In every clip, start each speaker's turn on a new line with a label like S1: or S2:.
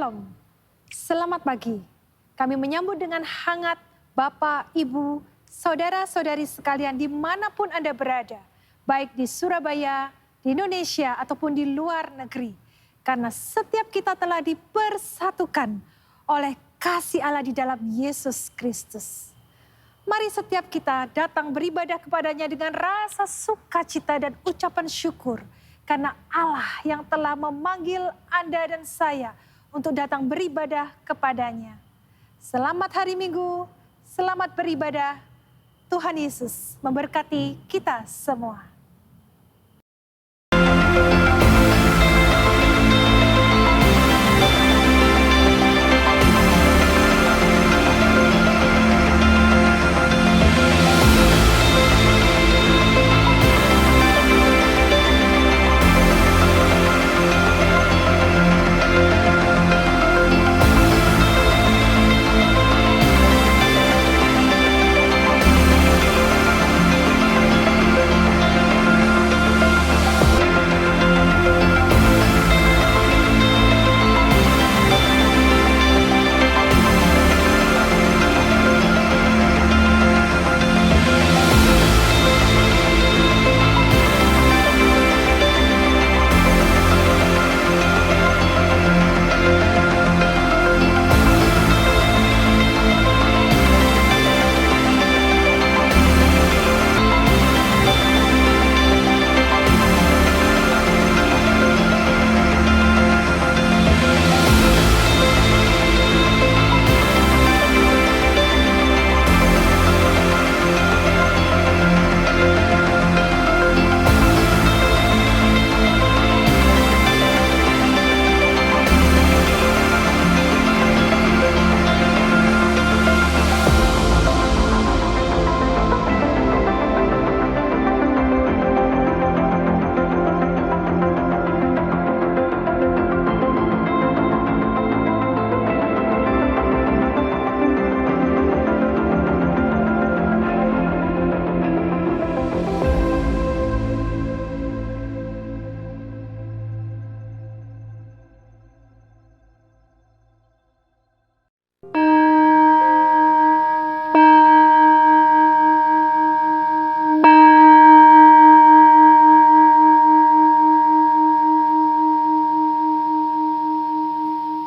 S1: Shalom, selamat pagi. Kami menyambut dengan hangat Bapak, Ibu, saudara-saudari sekalian dimanapun Anda berada. Baik di Surabaya, di Indonesia, ataupun di luar negeri. Karena setiap kita telah dipersatukan oleh kasih Allah di dalam Yesus Kristus. Mari setiap kita datang beribadah kepadanya dengan rasa sukacita dan ucapan syukur. Karena Allah yang telah memanggil Anda dan saya untuk datang beribadah kepadanya. Selamat hari Minggu, selamat beribadah. Tuhan Yesus memberkati kita semua.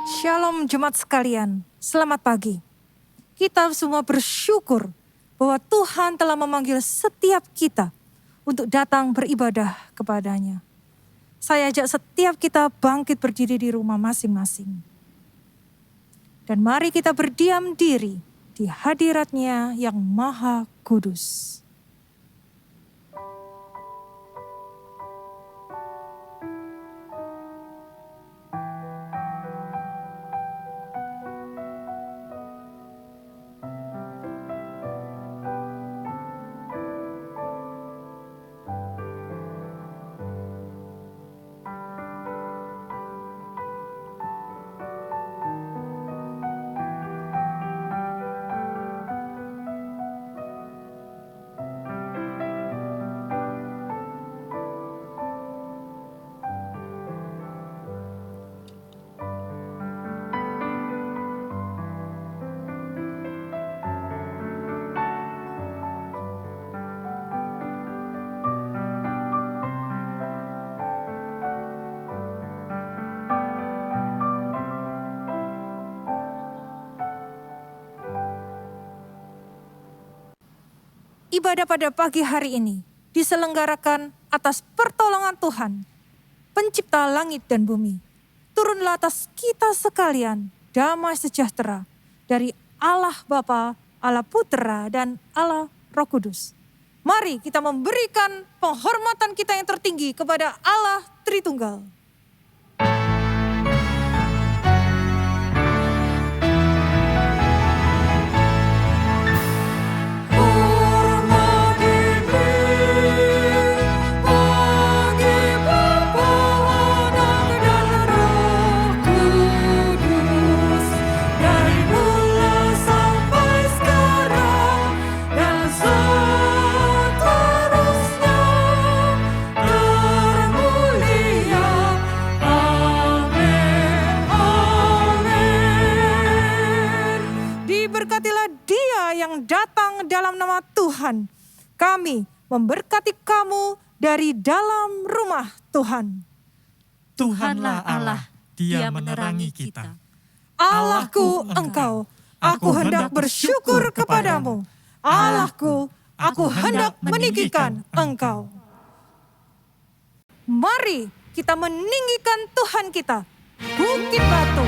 S1: Shalom jemaat sekalian, selamat pagi. Kita semua bersyukur bahwa Tuhan telah memanggil setiap kita untuk datang beribadah kepadanya. Saya ajak setiap kita bangkit berdiri di rumah masing-masing. Dan mari kita berdiam diri di hadirat-Nya yang Maha Kudus. Ibadah pada pagi hari ini diselenggarakan atas pertolongan Tuhan, pencipta langit dan bumi. Turunlah atas kita sekalian damai sejahtera dari Allah Bapa, Allah Putra, dan Allah Roh Kudus. Mari kita memberikan penghormatan kita yang tertinggi kepada Allah Tritunggal.
S2: Termulia
S1: datang dalam nama Tuhan. Kami memberkati kamu dari dalam rumah Tuhan.
S2: Tuhanlah Allah, Dia menerangi kita.
S1: Allahku Engkau, aku hendak bersyukur kepadamu. Allahku, aku hendak meninggikan Engkau. Mari kita meninggikan Tuhan kita, bukit batu,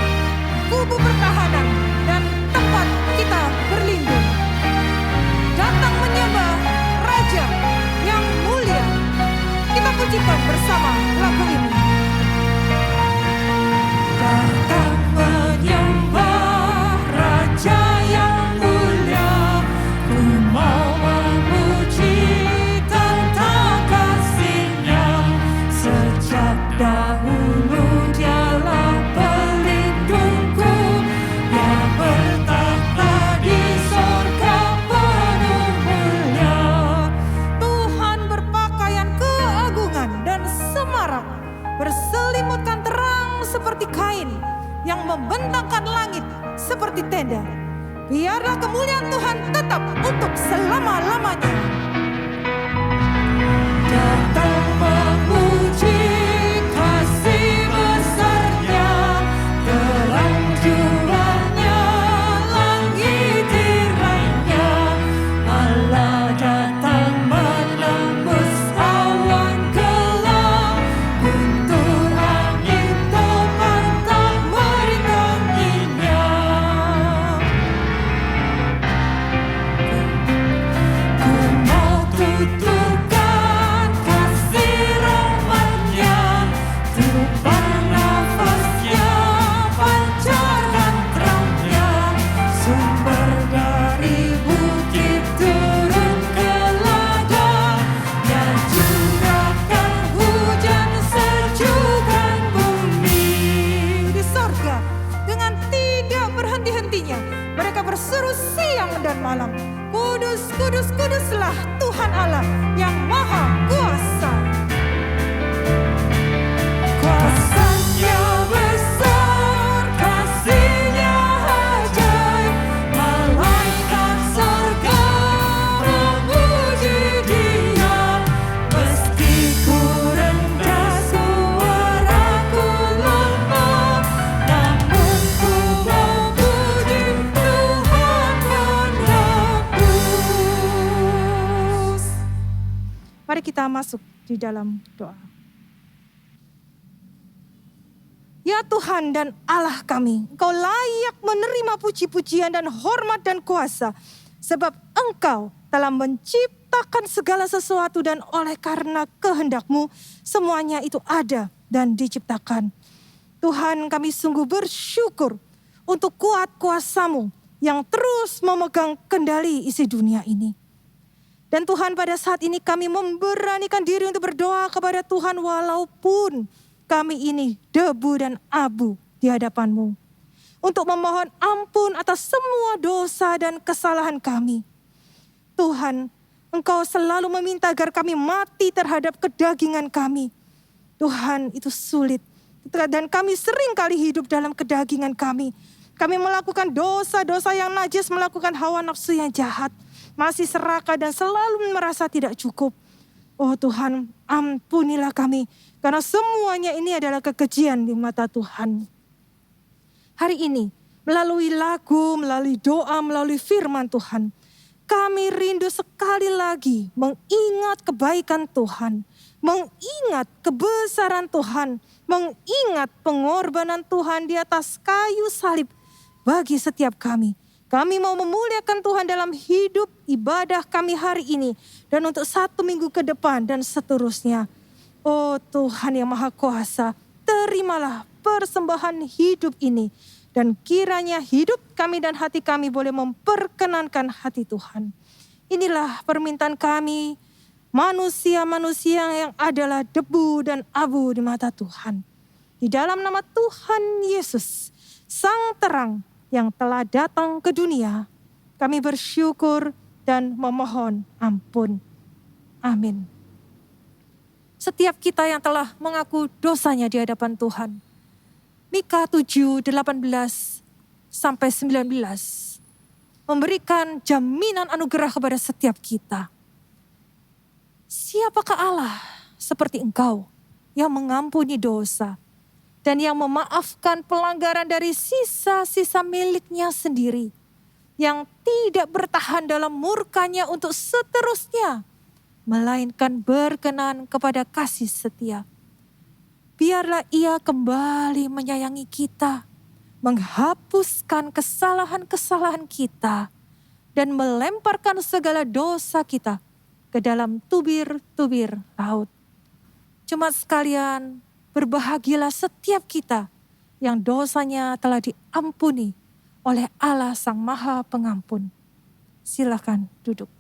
S1: kubu pertahanan, dan tempat kita berlindung. Datang menyembah Raja yang mulia. Kita pujikan bersama lagu ini. Datang menyembah Raja yang mulia, ku mau memuji tentang kasih-Nya. Sejak dahulu Dialah pelindungku, Dia bertahta di sorga penuh mulia. Tuhan berpakaian keagungan dan semarak, berselimutkan terang seperti kain, yang membentangkan langit seperti tenda. Biarlah kemuliaan Tuhan tetap untuk selama-lamanya. Datang memuji kasih besar-Nya, terang jurang-Nya, langit tirai-Nya. Allah datang menembus awan gelap, guntur angin topan tak merintanginya. Ku mau tuturkan kasih rahmat-Nya, tiupan nafas-Nya, pancarkan terang-Nya. Sumber dari bukit turun ke ladang, Nya curahkan hujan sejukkan bumi. Di sorga dengan tidak berhenti-hentinya mereka berseru siang dan malam, Kudus, kudus, kuduslah Tuhan Allah yang Maha Kuasa. Kuasa-Nya besar, kasih-Nya ajaib, malaikat sorga memuji Dia. Meski ku rendah, suaraku lemah, namun ku memuji Tuhan menebus. Mari kita masuk di dalam doa. Ya Tuhan dan Allah kami, Engkau layak menerima puji-pujian dan hormat dan kuasa, sebab Engkau telah menciptakan segala sesuatu dan oleh karena kehendak-Mu semuanya itu ada dan diciptakan. Tuhan, kami sungguh bersyukur untuk kuat kuasa-Mu yang terus memegang kendali isi dunia ini. Dan Tuhan, pada saat ini kami memberanikan diri untuk berdoa kepada Tuhan walaupun kami ini debu dan abu di hadapan-Mu. Untuk memohon ampun atas semua dosa dan kesalahan kami. Tuhan, Engkau selalu meminta agar kami mati terhadap kedagingan kami. Tuhan, itu sulit. Dan kami sering kali hidup dalam kedagingan kami. Kami melakukan dosa-dosa yang najis, melakukan hawa nafsu yang jahat. Masih serakah dan selalu merasa tidak cukup. Oh Tuhan, ampunilah kami. Karena semuanya ini adalah kekejian di mata Tuhan. Hari ini, melalui lagu, melalui doa, melalui firman Tuhan, kami rindu sekali lagi mengingat kebaikan Tuhan, mengingat kebesaran Tuhan, mengingat pengorbanan Tuhan di atas kayu salib bagi setiap kami. Kami mau memuliakan Tuhan dalam hidup ibadah kami hari ini dan untuk 1 minggu ke depan dan seterusnya. Oh Tuhan yang Maha Kuasa, terimalah persembahan hidup ini. Dan kiranya hidup kami dan hati kami boleh memperkenankan hati Tuhan. Inilah permintaan kami, manusia-manusia yang adalah debu dan abu di mata Tuhan. Di dalam nama Tuhan Yesus, Sang Terang yang telah datang ke dunia, kami bersyukur dan memohon ampun. Amin. Setiap kita yang telah mengaku dosanya di hadapan Tuhan. Mika 7:18-19. memberikan jaminan anugerah kepada setiap kita. Siapakah Allah seperti Engkau yang mengampuni dosa dan yang memaafkan pelanggaran dari sisa-sisa miliknya sendiri, yang tidak bertahan dalam murkanya untuk seterusnya, melainkan berkenan kepada kasih setia. Biarlah Ia kembali menyayangi kita, menghapuskan kesalahan-kesalahan kita, dan melemparkan segala dosa kita ke dalam tubir-tubir laut. Jemaat sekalian, berbahagialah setiap kita yang dosanya telah diampuni oleh Allah Sang Maha Pengampun. Silakan duduk.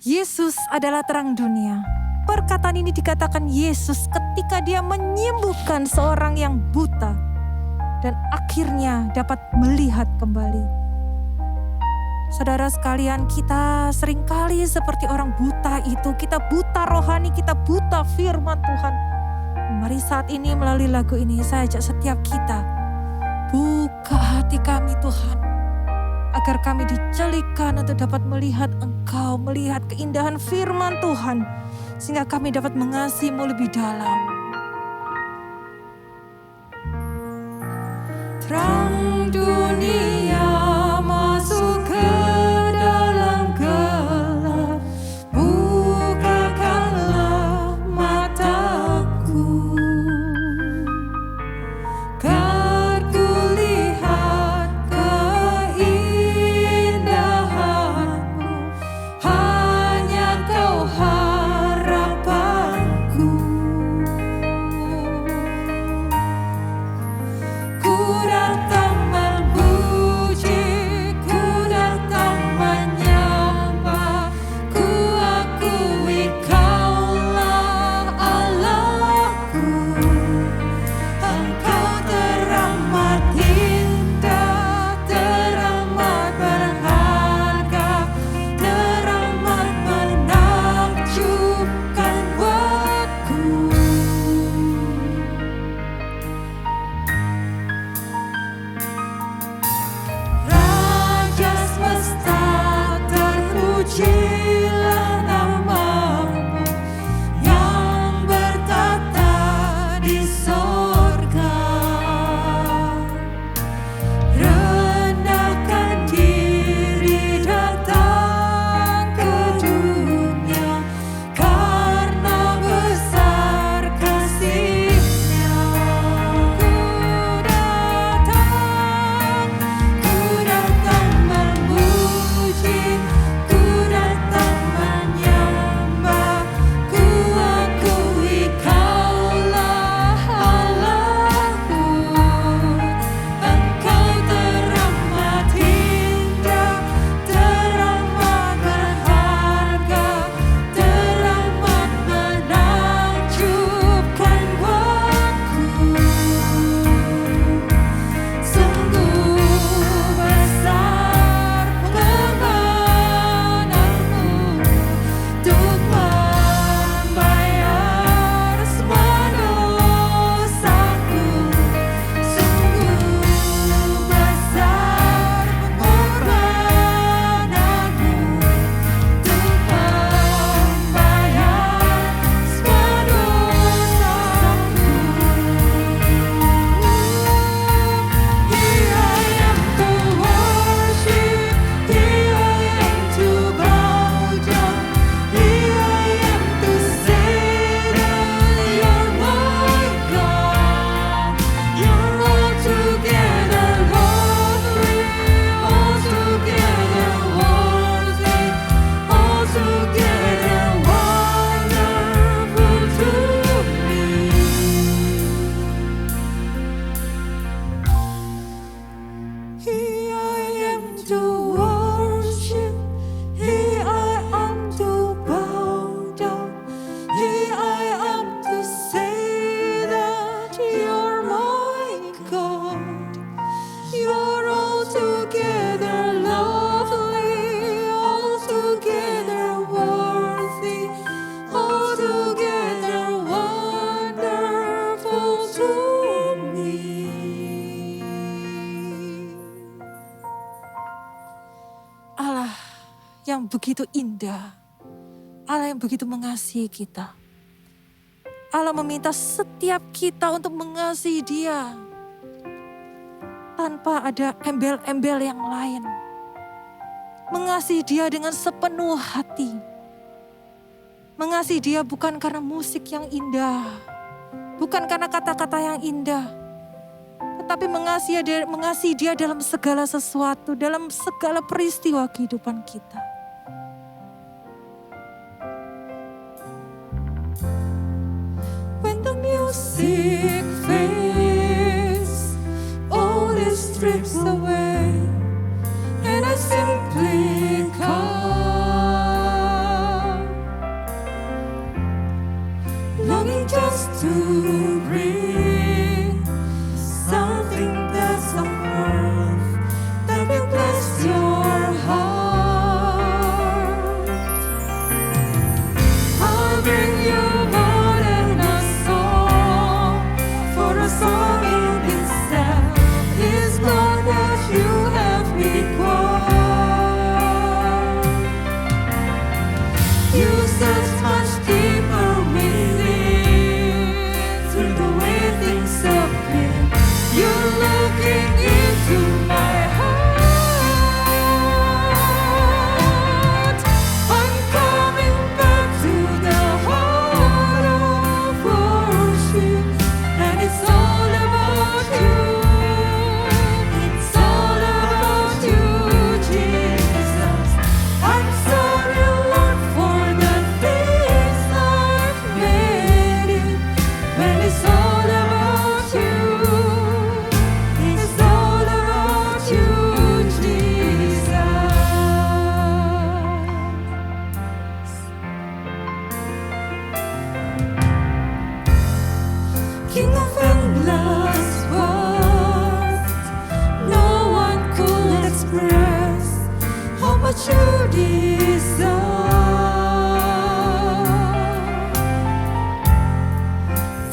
S1: Yesus adalah terang dunia. Perkataan ini dikatakan Yesus ketika Dia menyembuhkan seorang yang buta dan akhirnya dapat melihat kembali. Saudara sekalian, kita seringkali seperti orang buta itu. Kita buta rohani, kita buta firman Tuhan. Mari saat ini melalui lagu ini saya ajak setiap kita, buka hati kami Tuhan, agar kami dicelikan untuk dapat melihat Engkau, melihat keindahan firman Tuhan, sehingga kami dapat mengasihi-Mu lebih dalam. Terang dunia masuk ke dalam gelap, bukakanlah mataku, agar ku lihat keindahan-Mu, hanya Kau harapanku. Ku datang berbuka
S3: yang begitu indah. Allah yang begitu mengasihi kita. Allah meminta setiap kita untuk mengasihi Dia tanpa ada embel-embel yang lain. Mengasihi Dia dengan sepenuh hati. Mengasihi Dia bukan karena musik yang indah, bukan karena kata-kata yang indah, tetapi mengasihi Dia dalam segala sesuatu, dalam segala peristiwa kehidupan kita. When the music fades, all it strips away, and I simply come, longing just to bring something that's of worth that will bless your heart. I'll bring you more than a song, for a song in itself is not what you have required. You search much deeper within, through the way things appear. You're looking into my heart. I'm coming back to the heart of worship, and it's all about you. It's all about you, Jesus. I'm sorry, Lord, for the things I've made it, when it's all about you. It's all about you, Jesus. King of endless worth, no one could express how much you deserve.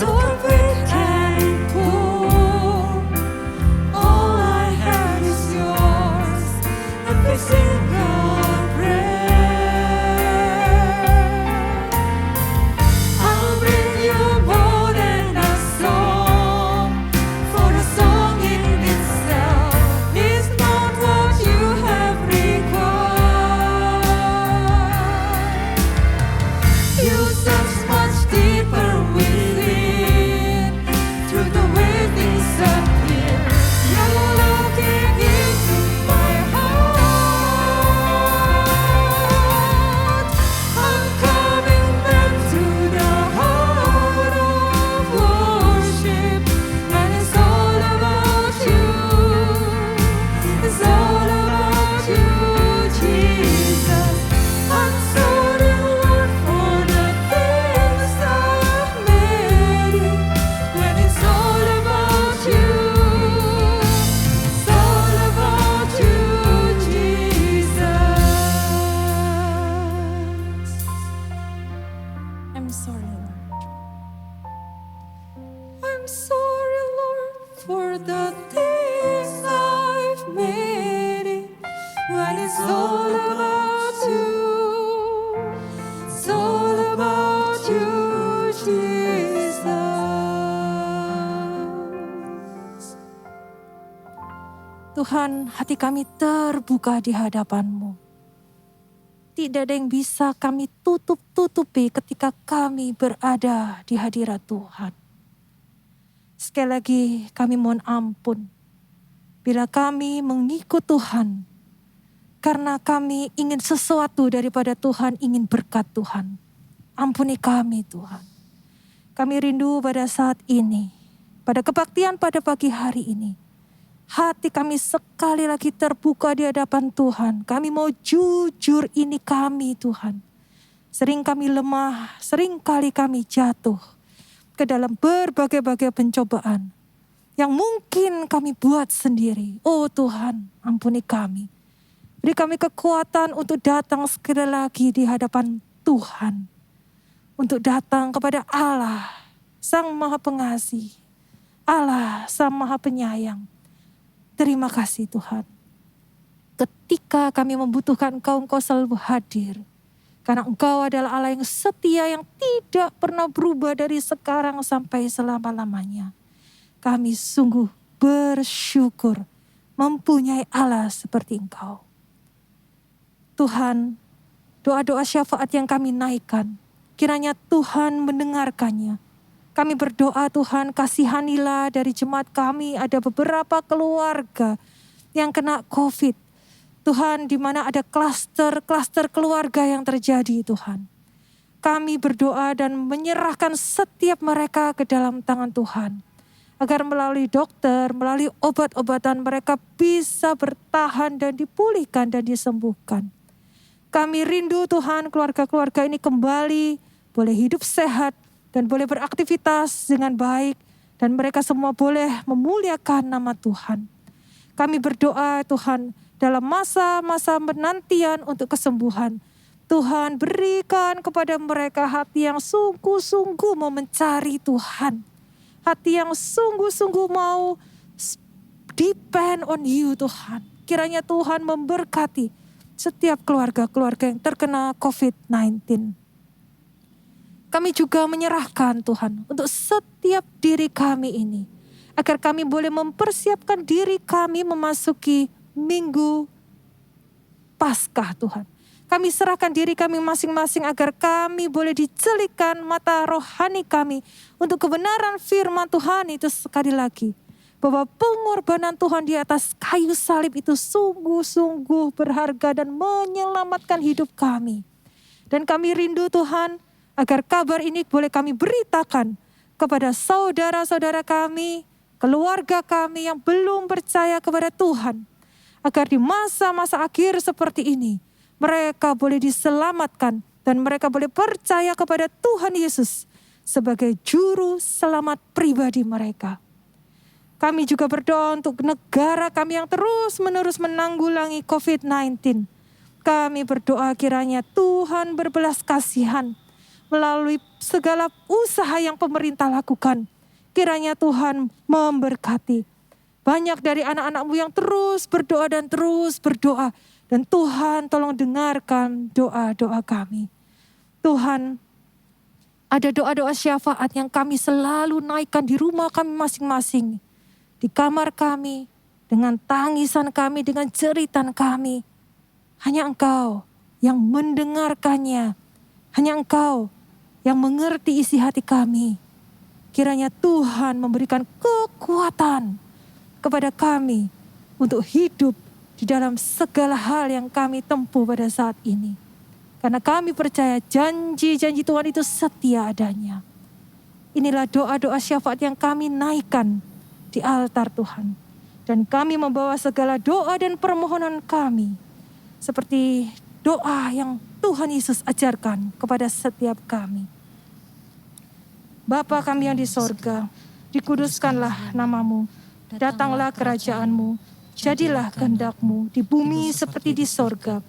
S3: Though I'm weak and poor, all I have is yours, every single breath. I'll bring you more than a song, for a song in itself is not what you have required. You search much deeper within, through the way things appear. You're looking into my heart. I'm coming back to the heart of worship, and it's all about you. It's all about you, Jesus. I'm sorry, Lord, for the things I've made it, when it's all about you. It's all about you, Jesus. I'm sorry, Lord. I'm sorry, Lord, for the things I've made it, when it's all about you. It's all about you, Jesus. Tuhan, hati kami terbuka di hadapan-Mu. Tidak ada yang bisa kami tutup-tutupi ketika kami berada di hadirat Tuhan. Sekali lagi kami mohon ampun bila kami mengikut Tuhan karena kami ingin sesuatu daripada Tuhan, ingin berkat Tuhan. Ampuni kami Tuhan. Kami rindu pada saat ini, pada kebaktian pada pagi hari ini. Hati kami sekali lagi terbuka di hadapan Tuhan. Kami mau jujur, ini kami Tuhan. Sering kami lemah, sering kali kami jatuh ke dalam berbagai-bagai pencobaan yang mungkin kami buat sendiri. Oh Tuhan, ampuni kami. Beri kami kekuatan untuk datang sekali lagi di hadapan Tuhan. Untuk datang kepada Allah, Sang Maha Pengasih. Allah, Sang Maha Penyayang. Terima kasih Tuhan. Ketika kami membutuhkan Engkau selalu hadir. Karena Engkau adalah Allah yang setia, yang tidak pernah berubah dari sekarang sampai selama-lamanya. Kami sungguh bersyukur mempunyai Allah seperti Engkau. Tuhan, doa-doa syafaat yang kami naikkan, kiranya Tuhan mendengarkannya. Kami berdoa Tuhan, kasihanilah dari jemaat kami, ada beberapa keluarga yang kena COVID. Tuhan, di mana ada klaster keluarga yang terjadi Tuhan. Kami berdoa dan menyerahkan setiap mereka ke dalam tangan Tuhan. Agar melalui dokter, melalui obat-obatan mereka bisa bertahan dan dipulihkan dan disembuhkan. Kami rindu Tuhan keluarga-keluarga ini kembali boleh hidup sehat dan boleh beraktivitas dengan baik. Dan mereka semua boleh memuliakan nama Tuhan. Kami berdoa Tuhan dalam masa-masa penantian untuk kesembuhan. Tuhan berikan kepada mereka hati yang sungguh-sungguh mau mencari Tuhan. Hati yang sungguh-sungguh mau depend on you Tuhan. Kiranya Tuhan memberkati setiap keluarga-keluarga yang terkena COVID-19. Kami juga menyerahkan Tuhan untuk setiap diri kami ini. Agar kami boleh mempersiapkan diri kami memasuki Minggu Paskah Tuhan. Kami serahkan diri kami masing-masing agar kami boleh dicelikkan mata rohani kami untuk kebenaran firman Tuhan itu sekali lagi. Bahwa pengorbanan Tuhan di atas kayu salib itu sungguh-sungguh berharga dan menyelamatkan hidup kami. Dan kami rindu Tuhan agar kabar ini boleh kami beritakan kepada saudara-saudara kami, keluarga kami yang belum percaya kepada Tuhan. Agar di masa-masa akhir seperti ini, mereka boleh diselamatkan dan mereka boleh percaya kepada Tuhan Yesus sebagai juru selamat pribadi mereka. Kami juga berdoa untuk negara kami yang terus-menerus menanggulangi COVID-19. Kami berdoa kiranya Tuhan berbelas kasihan melalui segala usaha yang pemerintah lakukan. Kiranya Tuhan memberkati. Banyak dari anak-anak-Mu yang terus berdoa dan terus berdoa. Dan Tuhan tolong dengarkan doa-doa kami. Tuhan, ada doa-doa syafaat yang kami selalu naikkan di rumah kami masing-masing. Di kamar kami, dengan tangisan kami, dengan jeritan kami. Hanya Engkau yang mendengarkannya. Hanya Engkau yang mengerti isi hati kami. Kiranya Tuhan memberikan kekuatan kepada kami untuk hidup di dalam segala hal yang kami tempuh pada saat ini. Karena kami percaya janji-janji Tuhan itu setia adanya. Inilah doa-doa syafaat yang kami naikkan di altar Tuhan. Dan kami membawa segala doa dan permohonan kami. Seperti doa yang Tuhan Yesus ajarkan kepada setiap kami. Bapa kami yang di sorga, dikuduskanlah nama-Mu. Datanglah kerajaan-Mu, jadilah kehendak-Mu di bumi seperti di sorga.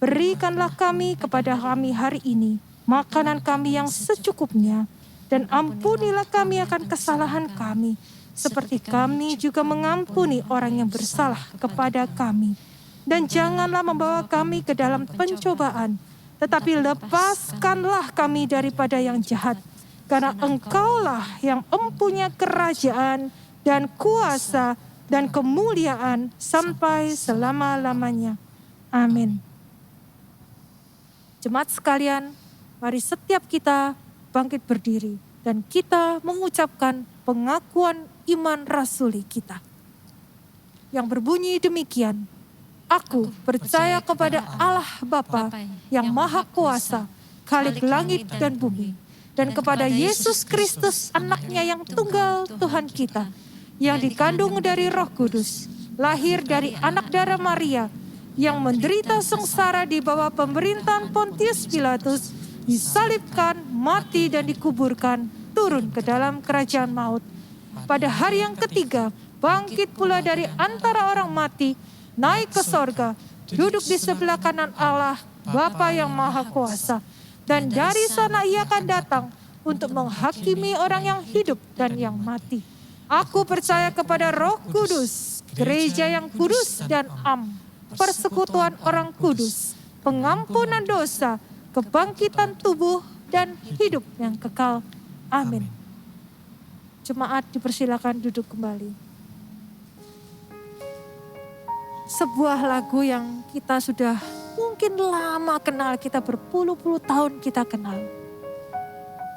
S3: Berikanlah kami kepada kami hari ini makanan kami yang secukupnya, dan ampunilah kami akan kesalahan kami, seperti kami juga mengampuni orang yang bersalah kepada kami. Dan janganlah membawa kami ke dalam pencobaan, tetapi lepaskanlah kami daripada yang jahat. Karena Engkaulah yang mempunyai kerajaan dan kuasa dan kemuliaan sampai selama-lamanya. Amin. Jemaat sekalian, mari setiap kita bangkit berdiri dan kita mengucapkan pengakuan iman rasuli kita. Yang berbunyi demikian, Aku percaya kepada Allah Bapa yang Maha Kuasa, Khalik langit dan bumi, dan kepada Yesus Kristus anaknya yang tunggal Tuhan kita, yang dikandung dari Roh Kudus, lahir dari anak darah Maria, yang menderita sengsara di bawah pemerintahan Pontius Pilatus, disalibkan, mati dan dikuburkan, turun ke dalam kerajaan maut. Pada hari yang ketiga, bangkit pula dari antara orang mati, naik ke sorga, duduk di sebelah kanan Allah, Bapa yang Maha Kuasa. Dan dari sana Ia akan datang untuk menghakimi orang yang hidup dan yang mati. Aku percaya kepada Roh Kudus, gereja yang kudus dan am, persekutuan orang kudus, pengampunan dosa, kebangkitan tubuh, dan hidup yang kekal. Amin. Jemaat dipersilakan duduk kembali. Sebuah lagu yang kita sudah mungkin lama kenal, kita berpuluh-puluh tahun kita kenal.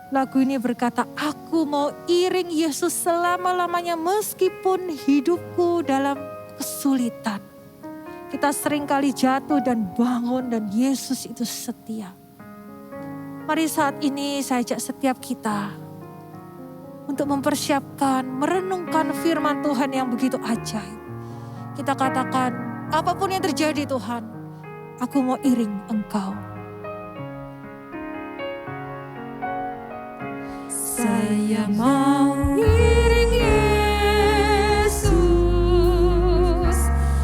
S3: Lagu ini berkata, aku mau iring Yesus selama-lamanya meskipun hidupku dalam kesulitan. Kita seringkali jatuh dan bangun dan Yesus itu setia. Mari saat ini saya ajak setiap kita untuk mempersiapkan, merenungkan firman Tuhan yang begitu ajaib. Kita katakan, apapun yang terjadi Tuhan, aku mau iring Engkau. Saya mau iring Yesus,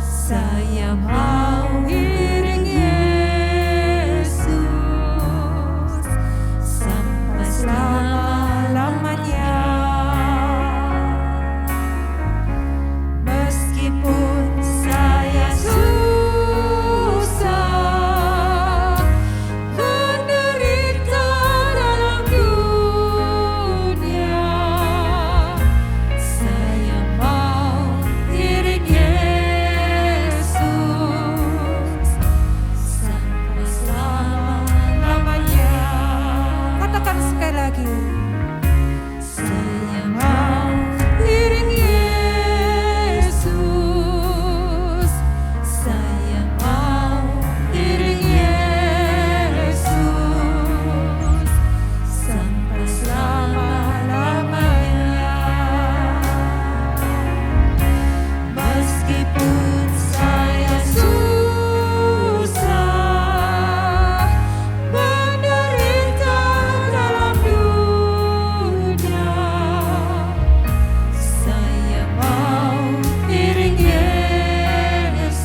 S3: saya mau iring Yesus, sampai selama-lamanya. Meskipun saya susah, menderita dalam dunia, saya mau iring Yesus sampai selama-lamanya. Katakan sekali lagi. Saya mau iring Yesus, saya mau iring Yesus sampai selama-lamanya. Meskipun saya susah, menderita dalam dunia, saya mau iring Yesus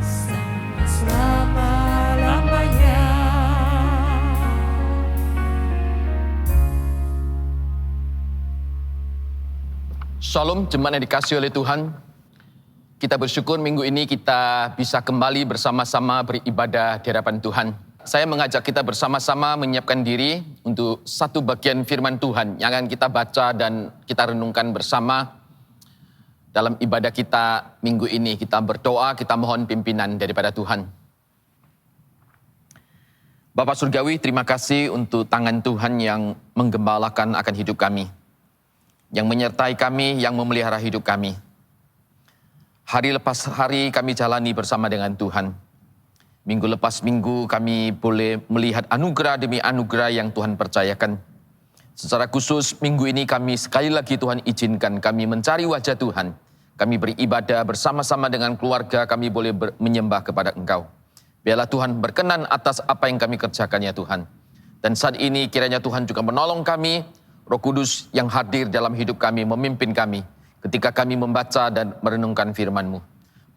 S3: sampai selama-lamanya.
S4: Shalom, jemaat yang dikasihi oleh Tuhan. Kita bersyukur minggu ini kita bisa kembali bersama-sama beribadah di hadapan Tuhan. Saya mengajak kita bersama-sama menyiapkan diri untuk satu bagian firman Tuhan yang akan kita baca dan kita renungkan bersama dalam ibadah kita minggu ini. Kita berdoa, kita mohon pimpinan daripada Tuhan. Bapa Surgawi, terima kasih untuk tangan Tuhan yang menggembalakan akan hidup kami, yang menyertai kami, yang memelihara hidup kami. Hari lepas hari kami jalani bersama dengan Tuhan. Minggu lepas minggu kami boleh melihat anugerah demi anugerah yang Tuhan percayakan. Secara khusus minggu ini kami sekali lagi Tuhan izinkan kami mencari wajah Tuhan. Kami beribadah bersama-sama dengan keluarga, kami boleh menyembah kepada Engkau. Biarlah Tuhan berkenan atas apa yang kami kerjakan ya Tuhan. Dan saat ini kiranya Tuhan juga menolong kami, Roh Kudus yang hadir dalam hidup kami, memimpin kami ketika kami membaca dan merenungkan firman-Mu.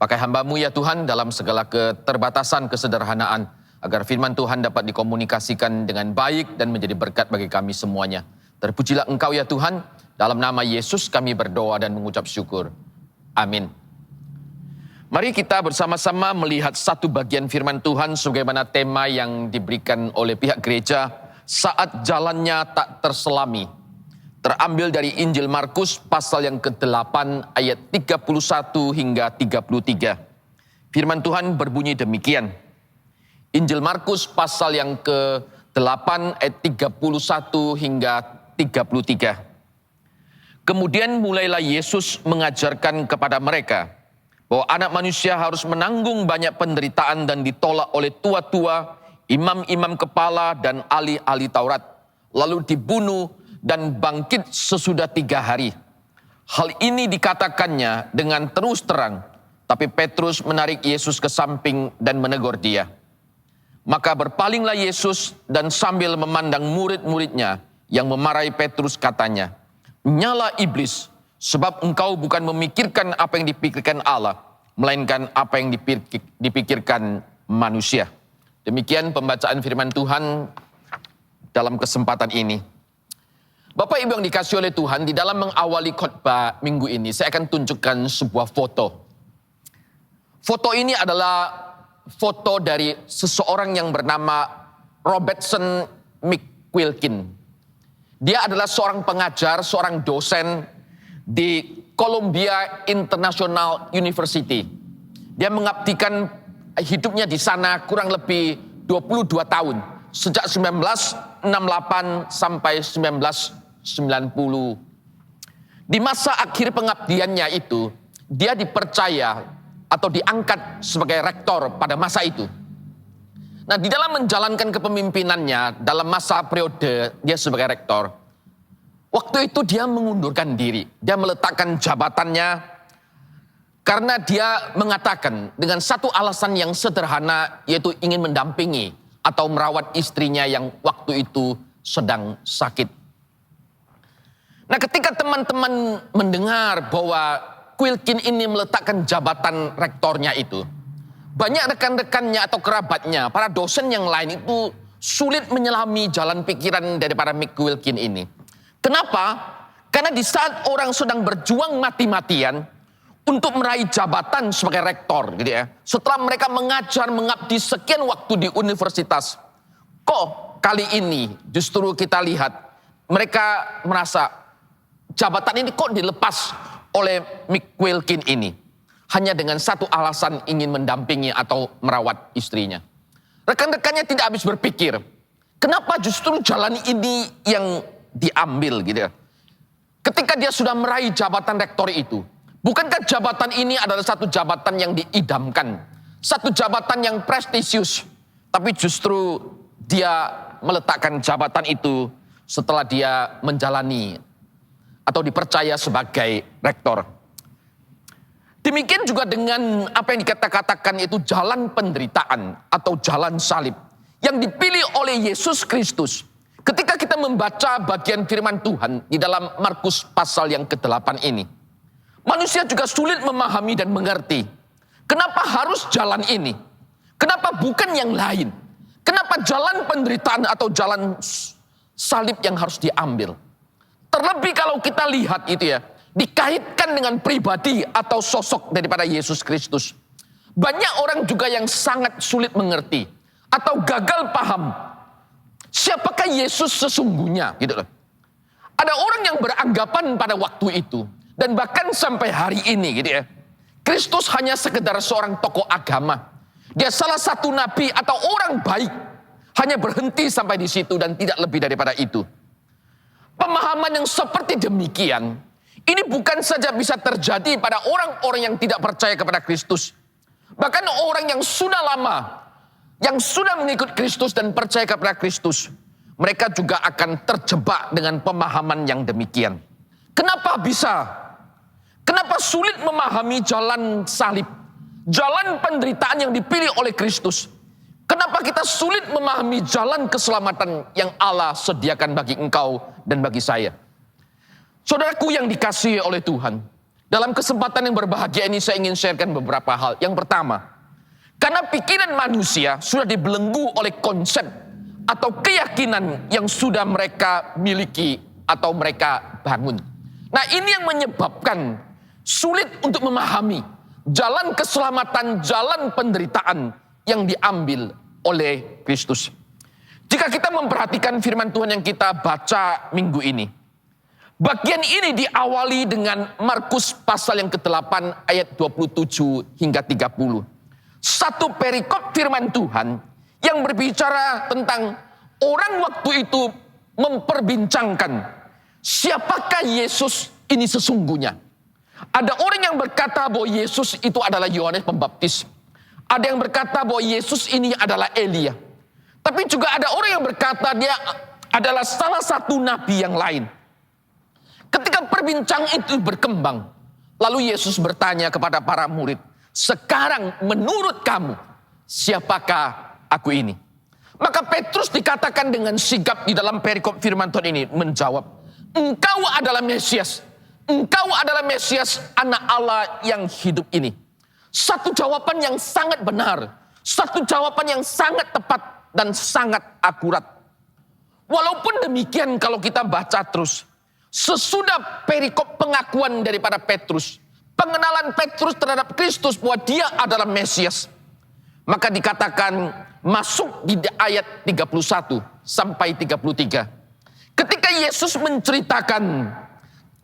S4: Pakai hamba-Mu ya Tuhan dalam segala keterbatasan, kesederhanaan, agar firman Tuhan dapat dikomunikasikan dengan baik dan menjadi berkat bagi kami semuanya. Terpujilah Engkau ya Tuhan, dalam nama Yesus kami berdoa dan mengucap syukur. Amin. Mari kita bersama-sama melihat satu bagian firman Tuhan sebagaimana tema yang diberikan oleh pihak gereja, saat jalannya tak terselami. Terambil dari Injil Markus pasal yang ke-8 ayat 31 hingga 33. Firman Tuhan berbunyi demikian. Injil Markus pasal yang ke-8 ayat 31 hingga 33. Kemudian mulailah Yesus mengajarkan kepada mereka bahwa anak manusia harus menanggung banyak penderitaan dan ditolak oleh tua-tua, imam-imam kepala dan ahli-ahli Taurat, lalu dibunuh dan bangkit sesudah 3 hari. Hal ini dikatakannya dengan terus terang, tapi Petrus menarik Yesus ke samping dan menegur dia. Maka berpalinglah Yesus dan sambil memandang murid-muridnya yang memarahi Petrus katanya, "Nyala iblis, sebab engkau bukan memikirkan apa yang dipikirkan Allah, melainkan apa yang dipikirkan manusia." Demikian pembacaan firman Tuhan dalam kesempatan ini. Bapak Ibu yang dikasihi oleh Tuhan, di dalam mengawali khotbah minggu ini, saya akan tunjukkan sebuah foto. Foto ini adalah foto dari seseorang yang bernama Robertson McQuilkin. Dia adalah seorang pengajar, seorang dosen di Columbia International University. Dia mengabdikan hidupnya di sana kurang lebih 22 tahun. Sejak 1968 sampai 1990. Di masa akhir pengabdiannya itu, dia dipercaya atau diangkat sebagai rektor pada masa itu. Nah, di dalam menjalankan kepemimpinannya dalam masa periode dia sebagai rektor, waktu itu dia mengundurkan diri. Dia meletakkan jabatannya karena dia mengatakan dengan satu alasan yang sederhana, yaitu ingin mendampingi atau merawat istrinya yang waktu itu sedang sakit. Nah, ketika teman-teman mendengar bahwa Quilkin ini meletakkan jabatan rektornya itu, banyak rekan-rekannya atau kerabatnya, para dosen yang lain itu sulit menyelami jalan pikiran daripada McQuilkin ini. Kenapa? Karena di saat orang sedang berjuang mati-matian untuk meraih jabatan sebagai rektor, gitu ya. Setelah mereka mengajar, mengabdi sekian waktu di universitas, kok kali ini justru kita lihat mereka merasa jabatan ini kok dilepas oleh McQuilkin ini. Hanya dengan satu alasan, ingin mendampingi atau merawat istrinya. Rekan-rekannya tidak habis berpikir, kenapa justru jalan ini yang diambil, gitu ya. Ketika dia sudah meraih jabatan rektor itu, bukankah jabatan ini adalah satu jabatan yang diidamkan, satu jabatan yang prestisius, tapi justru dia meletakkan jabatan itu setelah dia menjalani atau dipercaya sebagai rektor. Demikian juga dengan apa yang dikatakan itu jalan penderitaan atau jalan salib yang dipilih oleh Yesus Kristus. Ketika kita membaca bagian firman Tuhan di dalam Markus pasal yang ke-8 ini, manusia juga sulit memahami dan mengerti. Kenapa harus jalan ini? Kenapa bukan yang lain? Kenapa jalan penderitaan atau jalan salib yang harus diambil? Terlebih kalau kita lihat itu ya, dikaitkan dengan pribadi atau sosok daripada Yesus Kristus. Banyak orang juga yang sangat sulit mengerti atau gagal paham siapakah Yesus sesungguhnya, gitu loh. Ada orang yang beranggapan pada waktu itu dan bahkan sampai hari ini, gitu ya, Kristus hanya sekedar seorang tokoh agama. Dia salah satu nabi atau orang baik, hanya berhenti sampai di situ dan tidak lebih daripada itu. Pemahaman yang seperti demikian ini bukan saja bisa terjadi pada orang-orang yang tidak percaya kepada Kristus. Bahkan orang yang sudah lama, yang sudah mengikut Kristus dan percaya kepada Kristus, mereka juga akan terjebak dengan pemahaman yang demikian. Kenapa bisa? Kenapa sulit memahami jalan salib, jalan penderitaan yang dipilih oleh Kristus? Kenapa kita sulit memahami jalan keselamatan yang Allah sediakan bagi engkau dan bagi saya? Saudaraku yang dikasihi oleh Tuhan, dalam kesempatan yang berbahagia ini saya ingin sharekan beberapa hal. Yang pertama, karena pikiran manusia sudah dibelenggu oleh konsep atau keyakinan yang sudah mereka miliki atau mereka bangun. Nah, ini yang menyebabkan sulit untuk memahami jalan keselamatan, jalan penderitaan yang diambil oleh Kristus. Jika kita memperhatikan firman Tuhan yang kita baca minggu ini, bagian ini diawali dengan Markus pasal yang ke-8 ayat 27 hingga 30. Satu perikop firman Tuhan yang berbicara tentang orang waktu itu memperbincangkan siapakah Yesus ini sesungguhnya. Ada orang yang berkata bahwa Yesus itu adalah Yohanes Pembaptis. Ada yang berkata bahwa Yesus ini adalah Elia. Tapi juga ada orang yang berkata dia adalah salah satu nabi yang lain. Ketika perbincangan itu berkembang, lalu Yesus bertanya kepada para murid, sekarang menurut kamu, siapakah aku ini? Maka Petrus dikatakan dengan sigap di dalam perikop firman Tuhan ini menjawab, engkau adalah Mesias. Engkau adalah Mesias, anak Allah yang hidup ini. Satu jawaban yang sangat benar. Satu jawaban yang sangat tepat dan sangat akurat. Walaupun demikian kalau kita baca terus, sesudah perikop pengakuan daripada Petrus, pengenalan Petrus terhadap Kristus bahwa dia adalah Mesias. Maka dikatakan masuk di ayat 31 sampai 33. Ketika Yesus menceritakan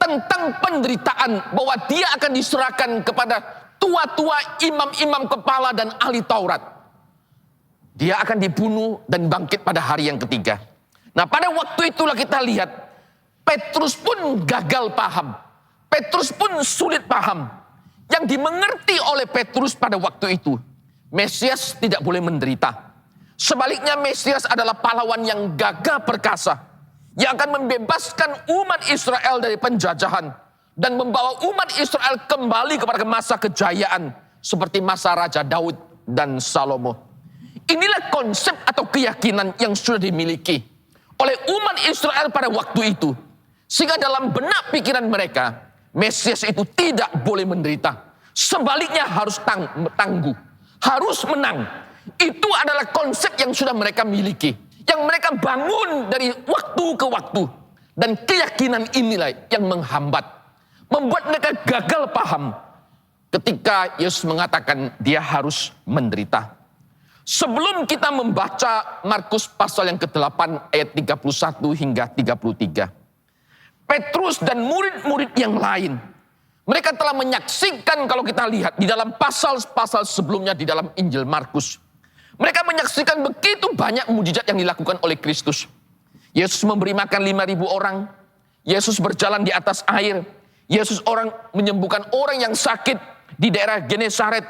S4: tentang penderitaan bahwa dia akan diserahkan kepada tua-tua, imam-imam kepala dan ahli Taurat. Dia akan dibunuh dan bangkit pada hari yang ketiga. Nah, pada waktu itulah kita lihat Petrus pun gagal paham. Petrus pun sulit paham. Yang dimengerti oleh Petrus pada waktu itu, Mesias tidak boleh menderita. Sebaliknya Mesias adalah pahlawan yang gagah perkasa, yang akan membebaskan umat Israel dari penjajahan dan membawa umat Israel kembali kepada masa kejayaan seperti masa Raja Daud dan Salomo. Inilah konsep atau keyakinan yang sudah dimiliki oleh umat Israel pada waktu itu. Sehingga dalam benak pikiran mereka, Mesias itu tidak boleh menderita. Sebaliknya harus tangguh, harus menang. Itu adalah konsep yang sudah mereka miliki, yang mereka bangun dari waktu ke waktu. Dan keyakinan inilah yang menghambat, membuat mereka gagal paham ketika Yesus mengatakan dia harus menderita. Sebelum kita membaca Markus pasal yang ke-8 ayat 31 hingga 33. Petrus dan murid-murid yang lain, mereka telah menyaksikan, kalau kita lihat di dalam pasal-pasal sebelumnya di dalam Injil Markus. Mereka menyaksikan begitu banyak mujizat yang dilakukan oleh Kristus. Yesus memberi makan 5.000 orang. Yesus berjalan di atas air. Yesus menyembuhkan orang yang sakit di daerah Genesaret.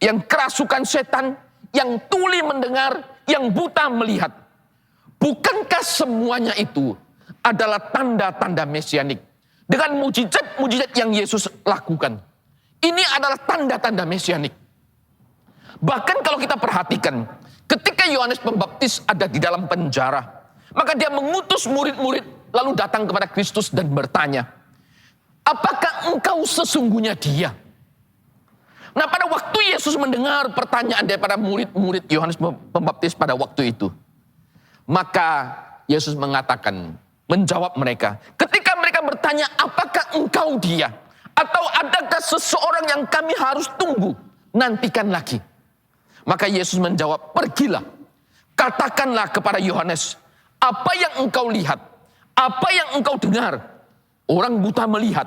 S4: Yang kerasukan setan, yang tuli mendengar, yang buta melihat. Bukankah semuanya itu adalah tanda-tanda mesianik? Dengan mujizat-mujizat yang Yesus lakukan, ini adalah tanda-tanda mesianik. Bahkan kalau kita perhatikan, ketika Yohanes Pembaptis ada di dalam penjara, maka dia mengutus murid-murid lalu datang kepada Kristus dan bertanya, apakah engkau sesungguhnya dia? Nah, pada waktu Yesus mendengar pertanyaan daripada murid-murid Yohanes Pembaptis pada waktu itu, maka Yesus menjawab mereka. Ketika mereka bertanya, apakah engkau dia? Atau adakah seseorang yang kami harus tunggu? Nantikan lagi. Maka Yesus menjawab, pergilah. Katakanlah kepada Yohanes, apa yang engkau lihat? Apa yang engkau dengar? Orang buta melihat,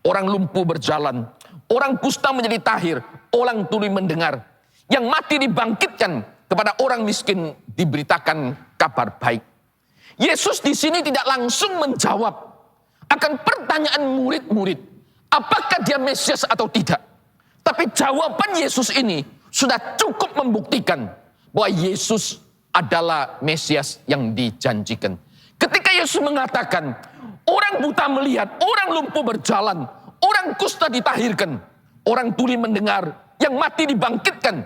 S4: orang lumpuh berjalan, orang kusta menjadi tahir, orang tuli mendengar. Yang mati dibangkitkan, kepada orang miskin diberitakan kabar baik. Yesus di sini tidak langsung menjawab akan pertanyaan murid-murid, apakah dia Mesias atau tidak. Tapi jawaban Yesus ini sudah cukup membuktikan bahwa Yesus adalah Mesias yang dijanjikan. Ketika Yesus mengatakan, orang buta melihat, orang lumpuh berjalan, orang kusta ditahirkan, orang tuli mendengar, yang mati dibangkitkan.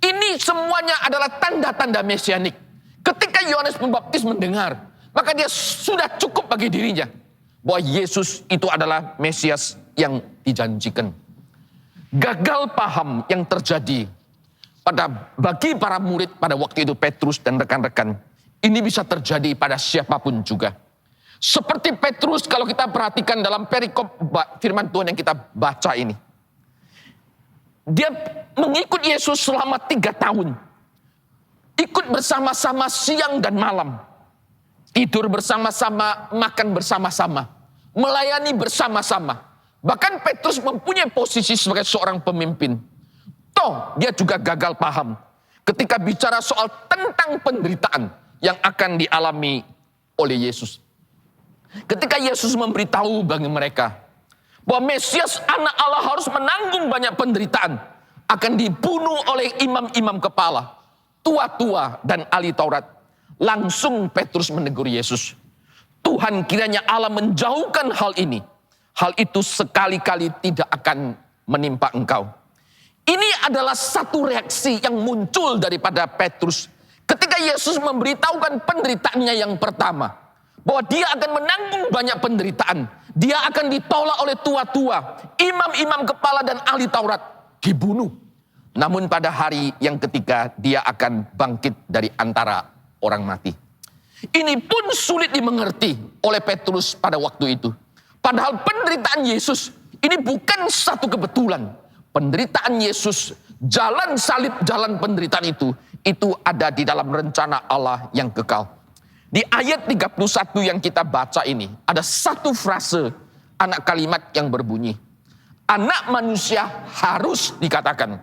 S4: Ini semuanya adalah tanda-tanda mesianik. Ketika Yohanes Pembaptis mendengar, maka dia sudah cukup bagi dirinya bahwa Yesus itu adalah Mesias yang dijanjikan. Gagal paham yang terjadi bagi para murid pada waktu itu, Petrus dan rekan-rekan, ini bisa terjadi pada siapapun juga. Seperti Petrus, kalau kita perhatikan dalam perikop firman Tuhan yang kita baca ini, dia mengikut Yesus selama 3 tahun. Ikut bersama-sama siang dan malam. Tidur bersama-sama, makan bersama-sama. Melayani bersama-sama. Bahkan Petrus mempunyai posisi sebagai seorang pemimpin. Toh dia juga gagal paham ketika bicara soal tentang penderitaan yang akan dialami oleh Yesus. Ketika Yesus memberitahu bagi mereka bahwa Mesias anak Allah harus menanggung banyak penderitaan, akan dibunuh oleh imam-imam kepala, tua-tua dan ahli Taurat. Langsung Petrus menegur Yesus. Tuhan, kiranya Allah menjauhkan hal ini. Hal itu sekali-kali tidak akan menimpa engkau. Ini adalah satu reaksi yang muncul daripada Petrus. Ketika Yesus memberitahukan penderitaannya yang pertama, bahwa dia akan menanggung banyak penderitaan. Dia akan ditolak oleh tua-tua, imam-imam kepala dan ahli Taurat, dibunuh. Namun pada hari yang ketiga dia akan bangkit dari antara orang mati. Ini pun sulit dimengerti oleh Petrus pada waktu itu. Padahal penderitaan Yesus Ini bukan satu kebetulan. Penderitaan Yesus, jalan salib, jalan penderitaan itu ada di dalam rencana Allah yang kekal. Di ayat 31 yang kita baca ini, ada satu frase anak kalimat yang berbunyi, anak manusia harus dikatakan.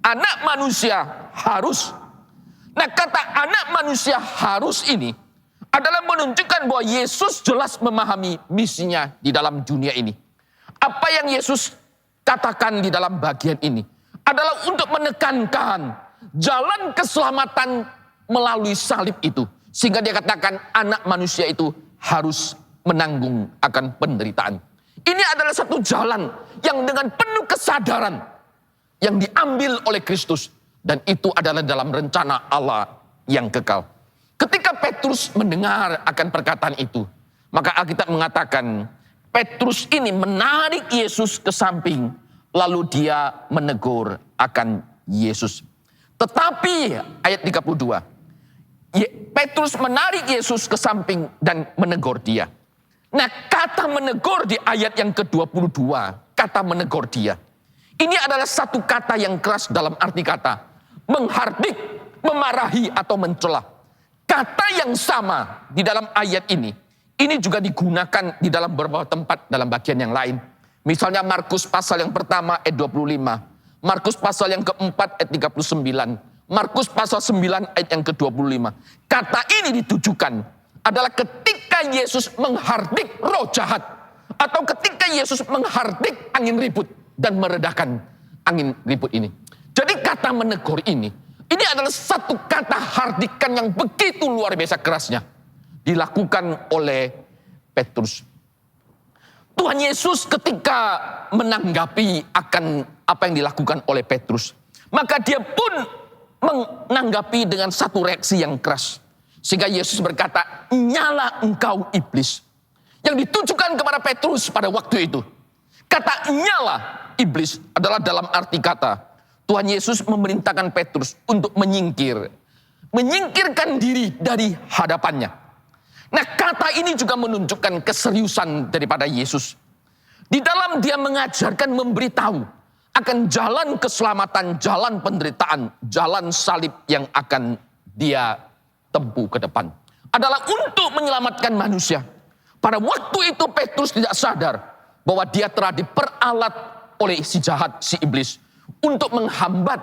S4: Anak manusia harus. Nah, kata anak manusia harus ini adalah menunjukkan bahwa Yesus jelas memahami misinya di dalam dunia ini. Apa yang Yesus katakan di dalam bagian ini adalah untuk menekankan jalan keselamatan melalui salib itu. Sehingga dia katakan anak manusia itu harus menanggung akan penderitaan. Ini adalah satu jalan yang dengan penuh kesadaran yang diambil oleh Kristus. Dan itu adalah dalam rencana Allah yang kekal. Ketika Petrus mendengar akan perkataan itu, maka Alkitab mengatakan Petrus ini menarik Yesus ke samping, lalu dia menegur akan Yesus. Tetapi ayat 32, Petrus menarik Yesus ke samping dan menegur dia. Nah, kata menegur di ayat yang ke-22, kata menegur dia. Ini adalah satu kata yang keras dalam arti kata menghardik, memarahi atau mencela. Kata yang sama di dalam ayat ini juga digunakan di dalam beberapa tempat dalam bagian yang lain. Misalnya Markus pasal yang pertama ayat 25, Markus pasal yang keempat ayat 39, Markus pasal 9 ayat yang ke-25. Kata ini ditujukan adalah ketika Yesus menghardik roh jahat, atau ketika Yesus menghardik angin ribut dan meredakan angin ribut ini. Jadi kata menegur ini adalah satu kata hardikan yang begitu luar biasa kerasnya dilakukan oleh Petrus. Tuhan Yesus ketika menanggapi akan apa yang dilakukan oleh Petrus, maka dia pun menanggapi dengan satu reaksi yang keras. Sehingga Yesus berkata, "Nyala engkau iblis." Yang ditujukan kepada Petrus pada waktu itu. Kata "nyala iblis" adalah dalam arti kata Tuhan Yesus memerintahkan Petrus untuk menyingkirkan diri dari hadapannya. Nah, kata ini juga menunjukkan keseriusan daripada Yesus. Di dalam dia mengajarkan, memberitahu akan jalan keselamatan, jalan penderitaan, jalan salib yang akan dia tempuh ke depan. Adalah untuk menyelamatkan manusia. Pada waktu itu Petrus tidak sadar bahwa dia telah diperalat oleh si jahat, si iblis, untuk menghambat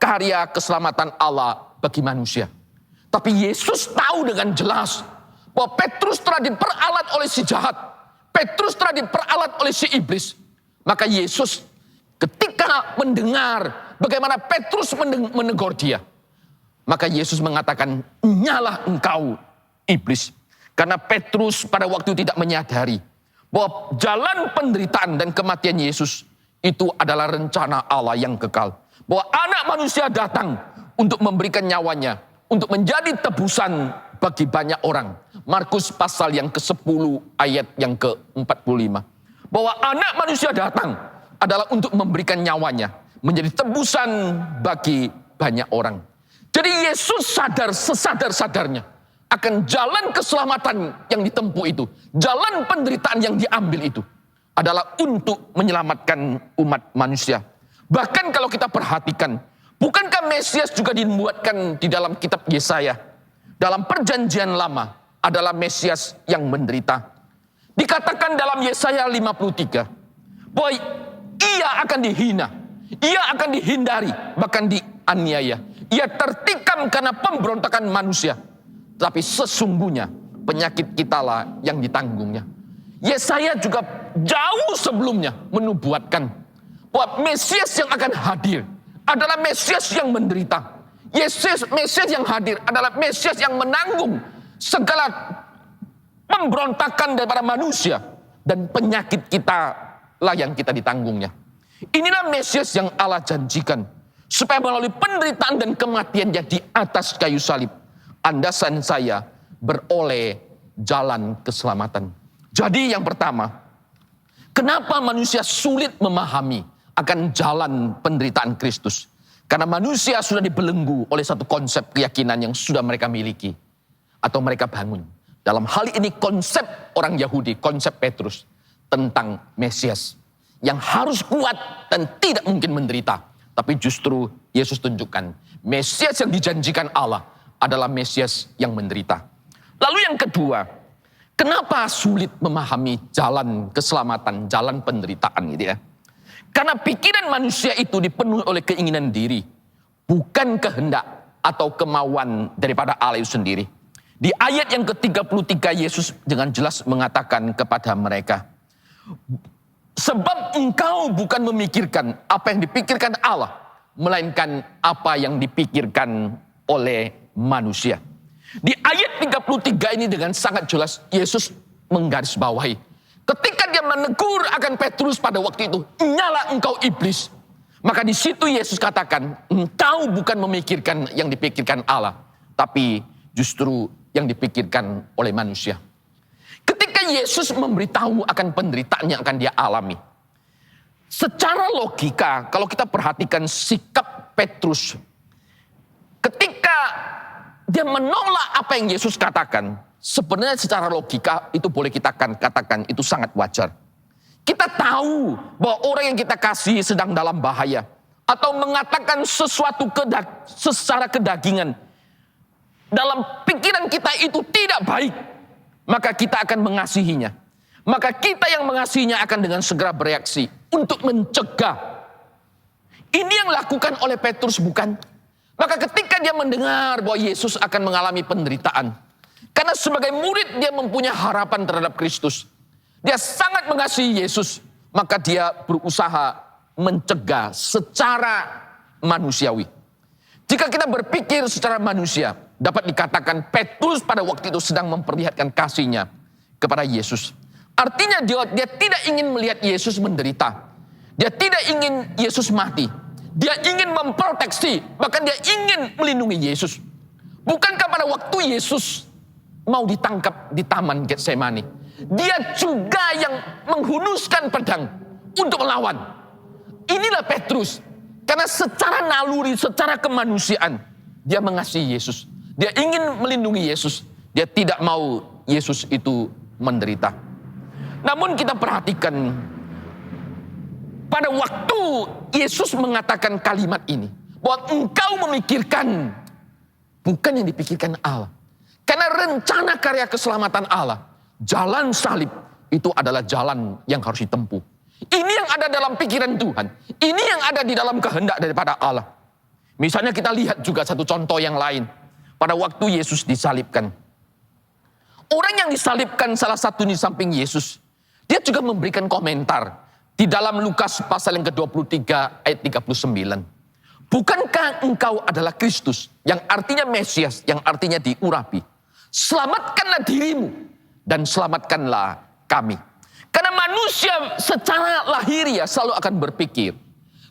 S4: karya keselamatan Allah bagi manusia. Tapi Yesus tahu dengan jelas bahwa Petrus telah diperalat oleh si jahat. Petrus telah diperalat oleh si iblis. Maka Yesus ketika mendengar bagaimana Petrus menegur dia, maka Yesus mengatakan, "Nyala engkau iblis." Karena Petrus pada waktu tidak menyadari bahwa jalan penderitaan dan kematian Yesus itu adalah rencana Allah yang kekal. Bahwa anak manusia datang untuk memberikan nyawanya, untuk menjadi tebusan bagi banyak orang. Markus pasal yang ke-10 ayat yang ke-45. Bahwa anak manusia datang adalah untuk memberikan nyawanya, menjadi tebusan bagi banyak orang. Jadi Yesus sadar sesadar-sadarnya akan jalan keselamatan yang ditempuh itu. Jalan penderitaan yang diambil itu adalah untuk menyelamatkan umat manusia. Bahkan kalau kita perhatikan, bukankah Mesias juga dibuatkan di dalam kitab Yesaya? Dalam perjanjian lama adalah Mesias yang menderita. Dikatakan dalam Yesaya 53, bahwa ia akan dihina, ia akan dihindari, bahkan dianiaya. Ia tertikam karena pemberontakan manusia. Tapi sesungguhnya penyakit kitalah yang ditanggungnya. Yesaya juga jauh sebelumnya menubuatkan bahwa Mesias yang akan hadir adalah Mesias yang menderita. Mesias yang hadir adalah Mesias yang menanggung segala pemberontakan daripada manusia, dan penyakit kita lah yang kita ditanggungnya. Inilah Mesias yang Allah janjikan, supaya melalui penderitaan dan kematiannya di atas kayu salib, Anda dan saya beroleh jalan keselamatan. Jadi yang pertama, kenapa manusia sulit memahami akan jalan penderitaan Kristus? Karena manusia sudah dibelenggu oleh satu konsep keyakinan yang sudah mereka miliki atau mereka bangun. Dalam hal ini konsep orang Yahudi, konsep Petrus tentang Mesias. yang harus kuat dan tidak mungkin menderita. Tapi justru Yesus tunjukkan Mesias yang dijanjikan Allah adalah Mesias yang menderita. Lalu yang kedua, kenapa sulit memahami jalan keselamatan, jalan penderitaan gitu ya? Karena pikiran manusia itu dipenuhi oleh keinginan diri, bukan kehendak atau kemauan daripada Allah itu sendiri. Di ayat yang ke-33 Yesus dengan jelas mengatakan kepada mereka, sebab engkau bukan memikirkan apa yang dipikirkan Allah, melainkan apa yang dipikirkan oleh manusia. Di ayat 33 ini dengan sangat jelas Yesus menggarisbawahi. Ketika dia menegur akan Petrus pada waktu itu, nyala engkau iblis. Maka di situ Yesus katakan, engkau bukan memikirkan yang dipikirkan Allah, tapi justru yang dipikirkan oleh manusia. Ketika Yesus memberitahu akan penderitaan yang akan dia alami, secara logika kalau kita perhatikan sikap Petrus, ketika dia menolak apa yang Yesus katakan, sebenarnya secara logika itu boleh kita katakan itu sangat wajar. Kita tahu bahwa orang yang kita kasih sedang dalam bahaya, atau mengatakan sesuatu secara kedagingan, dalam pikiran kita itu tidak baik, maka kita akan mengasihinya. Maka kita yang mengasihinya akan dengan segera bereaksi untuk mencegah. Ini yang dilakukan oleh Petrus, bukan? Maka ketika dia mendengar bahwa Yesus akan mengalami penderitaan, karena sebagai murid dia mempunyai harapan terhadap Kristus, dia sangat mengasihi Yesus, maka dia berusaha mencegah secara manusiawi. Jika kita berpikir secara manusia, dapat dikatakan Petrus pada waktu itu sedang memperlihatkan kasihnya kepada Yesus. Artinya dia tidak ingin melihat Yesus menderita. Dia tidak ingin Yesus mati. Dia ingin memproteksi, bahkan dia ingin melindungi Yesus. Bukankah pada waktu Yesus mau ditangkap di Taman Getsemani, dia juga yang menghunuskan pedang untuk melawan. Inilah Petrus. Karena secara naluri, secara kemanusiaan, dia mengasihi Yesus. Dia ingin melindungi Yesus. Dia tidak mau Yesus itu menderita. Namun kita perhatikan, pada waktu Yesus mengatakan kalimat ini, bahwa engkau memikirkan bukan yang dipikirkan Allah. Karena rencana karya keselamatan Allah, jalan salib itu adalah jalan yang harus ditempuh. Ini yang ada dalam pikiran Tuhan. Ini yang ada di dalam kehendak daripada Allah. Misalnya kita lihat juga satu contoh yang lain. Pada waktu Yesus disalibkan, orang yang disalibkan salah satu di samping Yesus, dia juga memberikan komentar. Di dalam Lukas pasal yang ke-23 ayat 39. Bukankah engkau adalah Kristus, yang artinya Mesias, yang artinya diurapi. Selamatkanlah dirimu dan selamatkanlah kami. Karena manusia secara lahiriah selalu akan berpikir,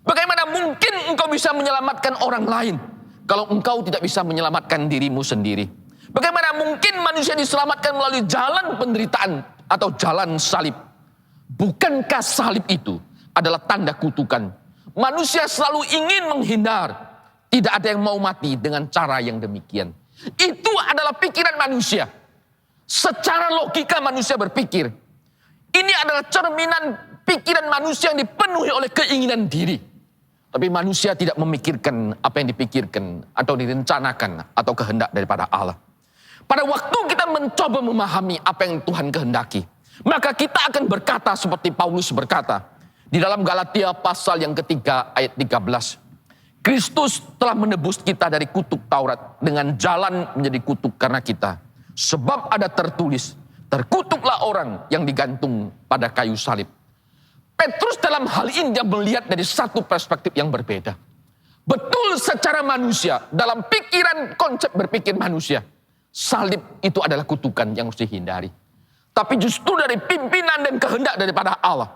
S4: bagaimana mungkin engkau bisa menyelamatkan orang lain kalau engkau tidak bisa menyelamatkan dirimu sendiri? Bagaimana mungkin manusia diselamatkan melalui jalan penderitaan atau jalan salib? Bukankah salib itu adalah tanda kutukan? Manusia selalu ingin menghindar. Tidak ada yang mau mati dengan cara yang demikian. Itu adalah pikiran manusia. Secara logika manusia berpikir, ini adalah cerminan pikiran manusia yang dipenuhi oleh keinginan diri. Tapi manusia tidak memikirkan apa yang dipikirkan atau direncanakan atau kehendak daripada Allah. Pada waktu kita mencoba memahami apa yang Tuhan kehendaki, maka kita akan berkata seperti Paulus berkata di dalam Galatia pasal yang ketiga ayat 13. Kristus telah menebus kita dari kutuk Taurat dengan jalan menjadi kutuk karena kita. Sebab ada tertulis, terkutuklah orang yang digantung pada kayu salib. Petrus dalam hal ini dia melihat dari satu perspektif yang berbeda. Betul secara manusia, dalam pikiran konsep berpikir manusia, salib itu adalah kutukan yang harus dihindari. Tapi justru dari pimpinan dan kehendak daripada Allah,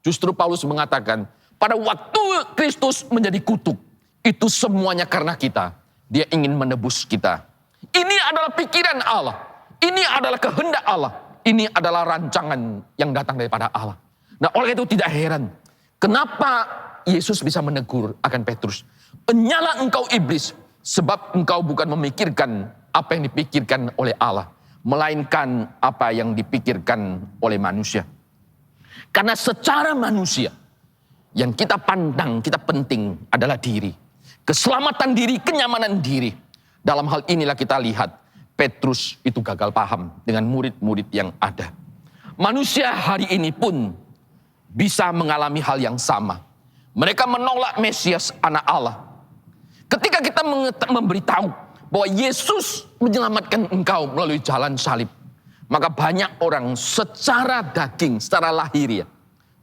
S4: justru Paulus mengatakan, pada waktu Kristus menjadi kutuk, itu semuanya karena kita. Dia ingin menebus kita. Ini adalah pikiran Allah. Ini adalah kehendak Allah. Ini adalah rancangan yang datang daripada Allah. Nah, oleh itu tidak heran kenapa Yesus bisa menegur akan Petrus. Menyala engkau iblis, sebab engkau bukan memikirkan apa yang dipikirkan oleh Allah, melainkan apa yang dipikirkan oleh manusia. Karena secara manusia, Yang kita pandang, kita penting adalah diri. Keselamatan diri, kenyamanan diri. Dalam hal inilah kita lihat Petrus itu gagal paham dengan murid-murid yang ada. Manusia hari ini pun bisa mengalami hal yang sama. Mereka menolak Mesias anak Allah. Ketika kita memberitahu bahwa Yesus menyelamatkan engkau melalui jalan salib, maka banyak orang secara daging, secara lahiriah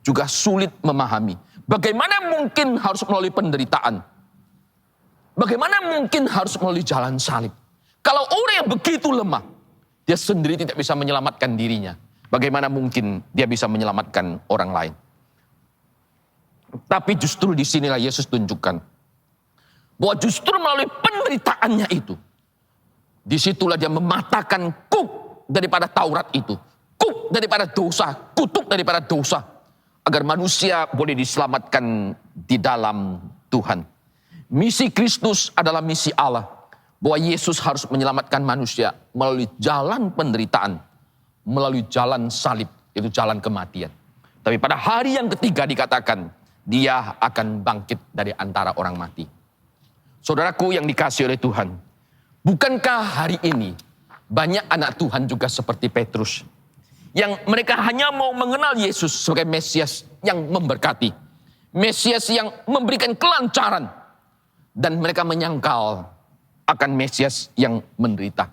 S4: juga sulit memahami. Bagaimana mungkin harus melalui penderitaan? Bagaimana mungkin harus melalui jalan salib? Kalau orang yang begitu lemah, dia sendiri tidak bisa menyelamatkan dirinya. Bagaimana mungkin dia bisa menyelamatkan orang lain? Tapi justru disinilah Yesus tunjukkan bahwa justru melalui penderitaannya itu, disitulah dia mematahkan kuk daripada Taurat itu, kuk daripada dosa, kutuk daripada dosa, agar manusia boleh diselamatkan di dalam Tuhan. Misi Kristus adalah misi Allah, bahwa Yesus harus menyelamatkan manusia melalui jalan penderitaan, melalui jalan salib, itu jalan kematian. Tapi pada hari yang ketiga dikatakan, dia akan bangkit dari antara orang mati. Saudaraku yang dikasihi oleh Tuhan, bukankah hari ini banyak anak Tuhan juga seperti Petrus, yang mereka hanya mau mengenal Yesus sebagai Mesias yang memberkati, Mesias yang memberikan kelancaran, dan mereka menyangkal akan Mesias yang menderita.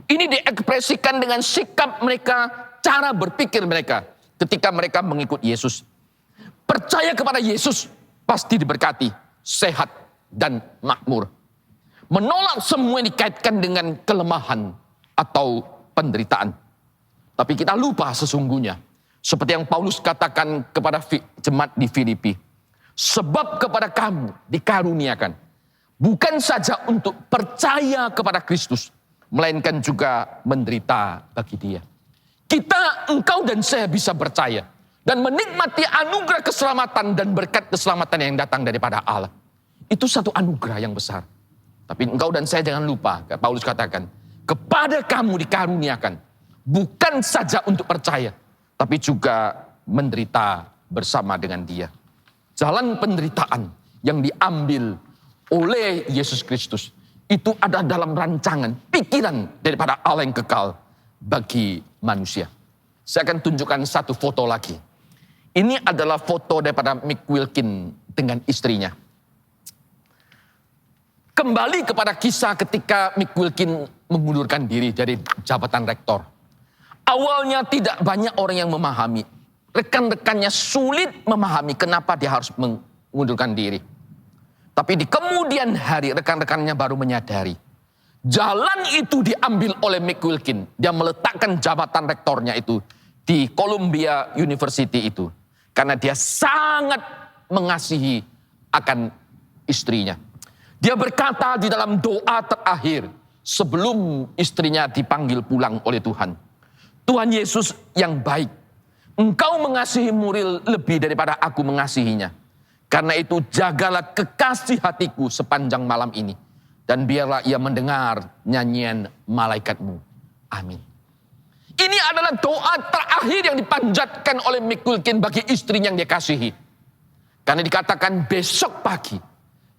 S4: Ini diekspresikan dengan sikap mereka, cara berpikir mereka ketika mereka mengikut Yesus. Percaya kepada Yesus pasti diberkati, sehat dan makmur. Menolak semua yang dikaitkan dengan kelemahan atau penderitaan. Tapi kita lupa sesungguhnya, seperti yang Paulus katakan kepada jemaat di Filipi, sebab kepada kamu dikaruniakan bukan saja untuk percaya kepada Kristus, melainkan juga menderita bagi Dia. Kita, engkau dan saya bisa percaya dan menikmati anugerah keselamatan dan berkat keselamatan yang datang daripada Allah. Itu satu anugerah yang besar. Tapi engkau dan saya jangan lupa, Paulus katakan, kepada kamu dikaruniakan bukan saja untuk percaya, tapi juga menderita bersama dengan Dia. Jalan penderitaan yang diambil oleh Yesus Kristus itu ada dalam rancangan, pikiran daripada Allah yang kekal bagi manusia. Saya akan tunjukkan satu foto lagi. Ini adalah foto daripada Mick Wilkin dengan istrinya. Kembali kepada kisah ketika Mick Wilkin mengundurkan diri dari jabatan rektor. Awalnya tidak banyak orang yang memahami. Rekan-rekannya sulit memahami kenapa dia harus mengundurkan diri. Tapi di kemudian hari rekan-rekannya baru menyadari. Jalan itu diambil oleh Mick Wilkin. Dia meletakkan jabatan rektornya itu di Columbia University itu. Karena dia sangat mengasihi akan istrinya. Dia berkata di dalam doa terakhir sebelum istrinya dipanggil pulang oleh Tuhan. Tuhan Yesus yang baik, Engkau mengasihi Muriel lebih daripada aku mengasihinya. Karena itu jagalah kekasih hatiku sepanjang malam ini. Dan biarlah ia mendengar nyanyian malaikat-Mu. Amin. Ini adalah doa terakhir yang dipanjatkan oleh Mick Wilkin bagi istrinya yang dia kasihi. Karena dikatakan besok pagi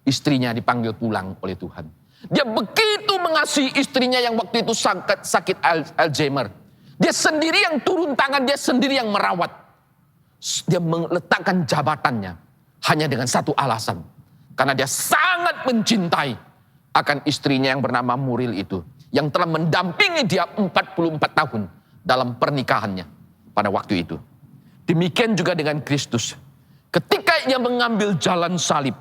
S4: istrinya dipanggil pulang oleh Tuhan. Dia begitu mengasihi istrinya yang waktu itu sakit Alzheimer. Dia sendiri yang turun tangan, dia sendiri yang merawat. Dia meletakkan jabatannya hanya dengan satu alasan. Karena dia sangat mencintai akan istrinya yang bernama Muriel itu. Yang telah mendampingi dia 44 tahun dalam pernikahannya pada waktu itu. Demikian juga dengan Kristus. Ketika ia mengambil jalan salib,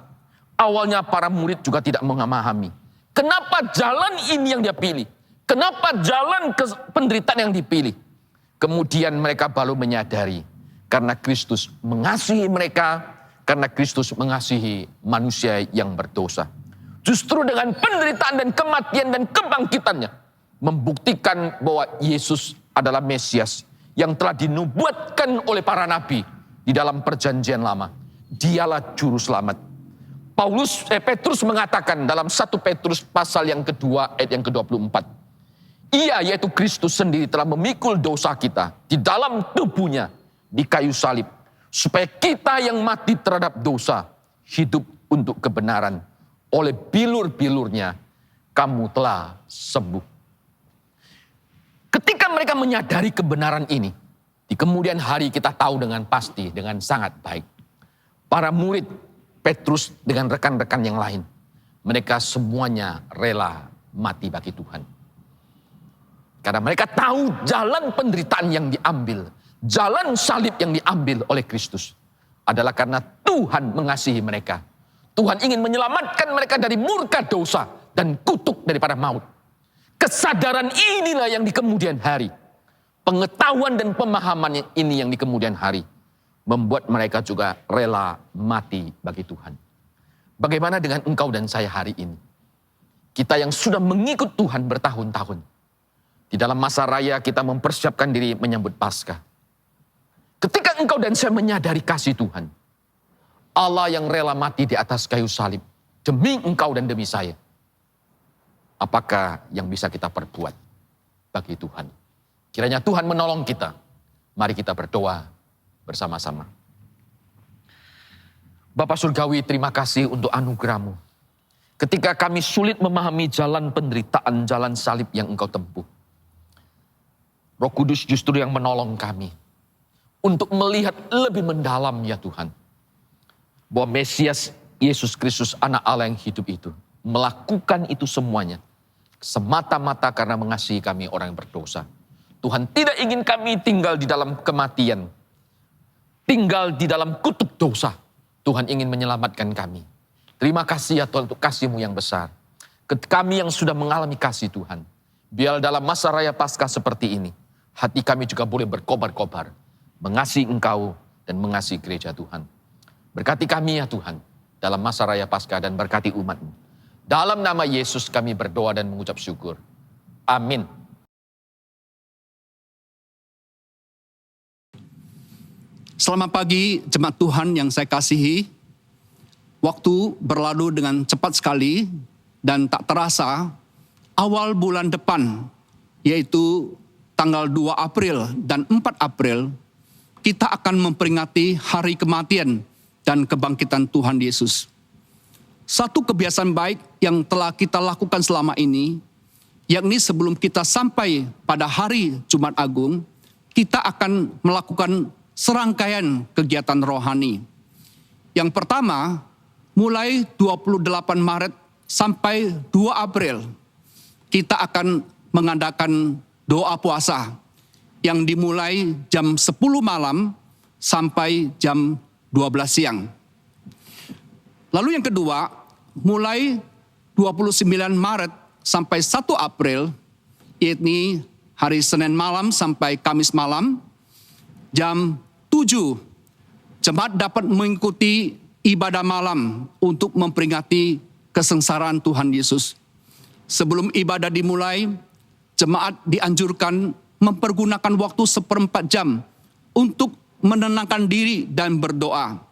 S4: awalnya para murid juga tidak memahami. Kenapa jalan ini yang dia pilih? Kenapa jalan penderitaan yang dipilih? Kemudian mereka baru menyadari. Karena Kristus mengasihi mereka, karena Kristus mengasihi manusia yang berdosa. Justru dengan penderitaan dan kematian dan kebangkitannya, membuktikan bahwa Yesus adalah Mesias yang telah dinubuatkan oleh para nabi di dalam perjanjian lama. Dialah juru selamat. Petrus mengatakan dalam 1 Petrus pasal yang kedua ayat yang ke-24. Ia yaitu Kristus sendiri telah memikul dosa kita di dalam tubuhnya di kayu salib. supaya kita yang mati terhadap dosa hidup untuk kebenaran. Oleh bilur-bilurnya kamu telah sembuh. Ketika mereka menyadari kebenaran ini, di kemudian hari kita tahu dengan pasti, dengan sangat baik. Para murid Petrus dengan rekan-rekan yang lain, mereka semuanya rela mati bagi Tuhan. Karena mereka tahu jalan penderitaan yang diambil, jalan salib yang diambil oleh Kristus adalah karena Tuhan mengasihi mereka. Tuhan ingin menyelamatkan mereka dari murka dosa dan kutuk daripada maut. Kesadaran inilah yang di kemudian hari, pengetahuan dan pemahaman ini yang di kemudian hari membuat mereka juga rela mati bagi Tuhan. Bagaimana dengan engkau dan saya hari ini? Kita yang sudah mengikut Tuhan bertahun-tahun. Di dalam masa raya kita mempersiapkan diri menyambut Paskah. Ketika engkau dan saya menyadari kasih Tuhan, Allah yang rela mati di atas kayu salib demi engkau dan demi saya, apakah yang bisa kita perbuat bagi Tuhan? Kiranya Tuhan menolong kita. Mari kita berdoa bersama-sama. Bapa Surgawi, terima kasih untuk anugerah-Mu. Ketika kami sulit memahami jalan penderitaan, jalan salib yang Engkau tempuh, Roh Kudus justru yang menolong kami untuk melihat lebih mendalam ya Tuhan, bahwa Mesias Yesus Kristus anak Allah yang hidup itu melakukan itu semuanya semata-mata karena mengasihi kami orang yang berdosa. Tuhan tidak ingin kami tinggal di dalam kematian, tinggal di dalam kutuk dosa. Tuhan ingin menyelamatkan kami. Terima kasih ya Tuhan untuk kasih-Mu yang besar. Kami yang sudah mengalami kasih Tuhan, biar dalam masa raya Paskah seperti ini, hati kami juga boleh berkobar-kobar, mengasihi Engkau dan mengasihi gereja Tuhan. Berkati kami ya Tuhan, dalam masa raya Paskah dan berkati umat-Mu. Dalam nama Yesus kami berdoa dan mengucap syukur. Amin.
S5: Selamat pagi jemaat Tuhan yang saya kasihi. Waktu berlalu dengan cepat sekali dan tak terasa awal bulan depan, yaitu tanggal 2 April dan 4 April, kita akan memperingati hari kematian dan kebangkitan Tuhan Yesus. Satu kebiasaan baik yang telah kita lakukan selama ini, yakni sebelum kita sampai pada hari Jumat Agung, kita akan melakukan serangkaian kegiatan rohani. Yang pertama, mulai 28 Maret sampai 2 April, kita akan mengadakan doa puasa yang dimulai jam 10 malam sampai jam 12 siang. Lalu yang kedua, mulai 29 Maret sampai 1 April, yakni hari Senin malam sampai Kamis malam, jam 7, jemaat dapat mengikuti ibadah malam untuk memperingati kesengsaraan Tuhan Yesus. Sebelum ibadah dimulai, jemaat dianjurkan mempergunakan waktu 1/4 jam untuk menenangkan diri dan berdoa.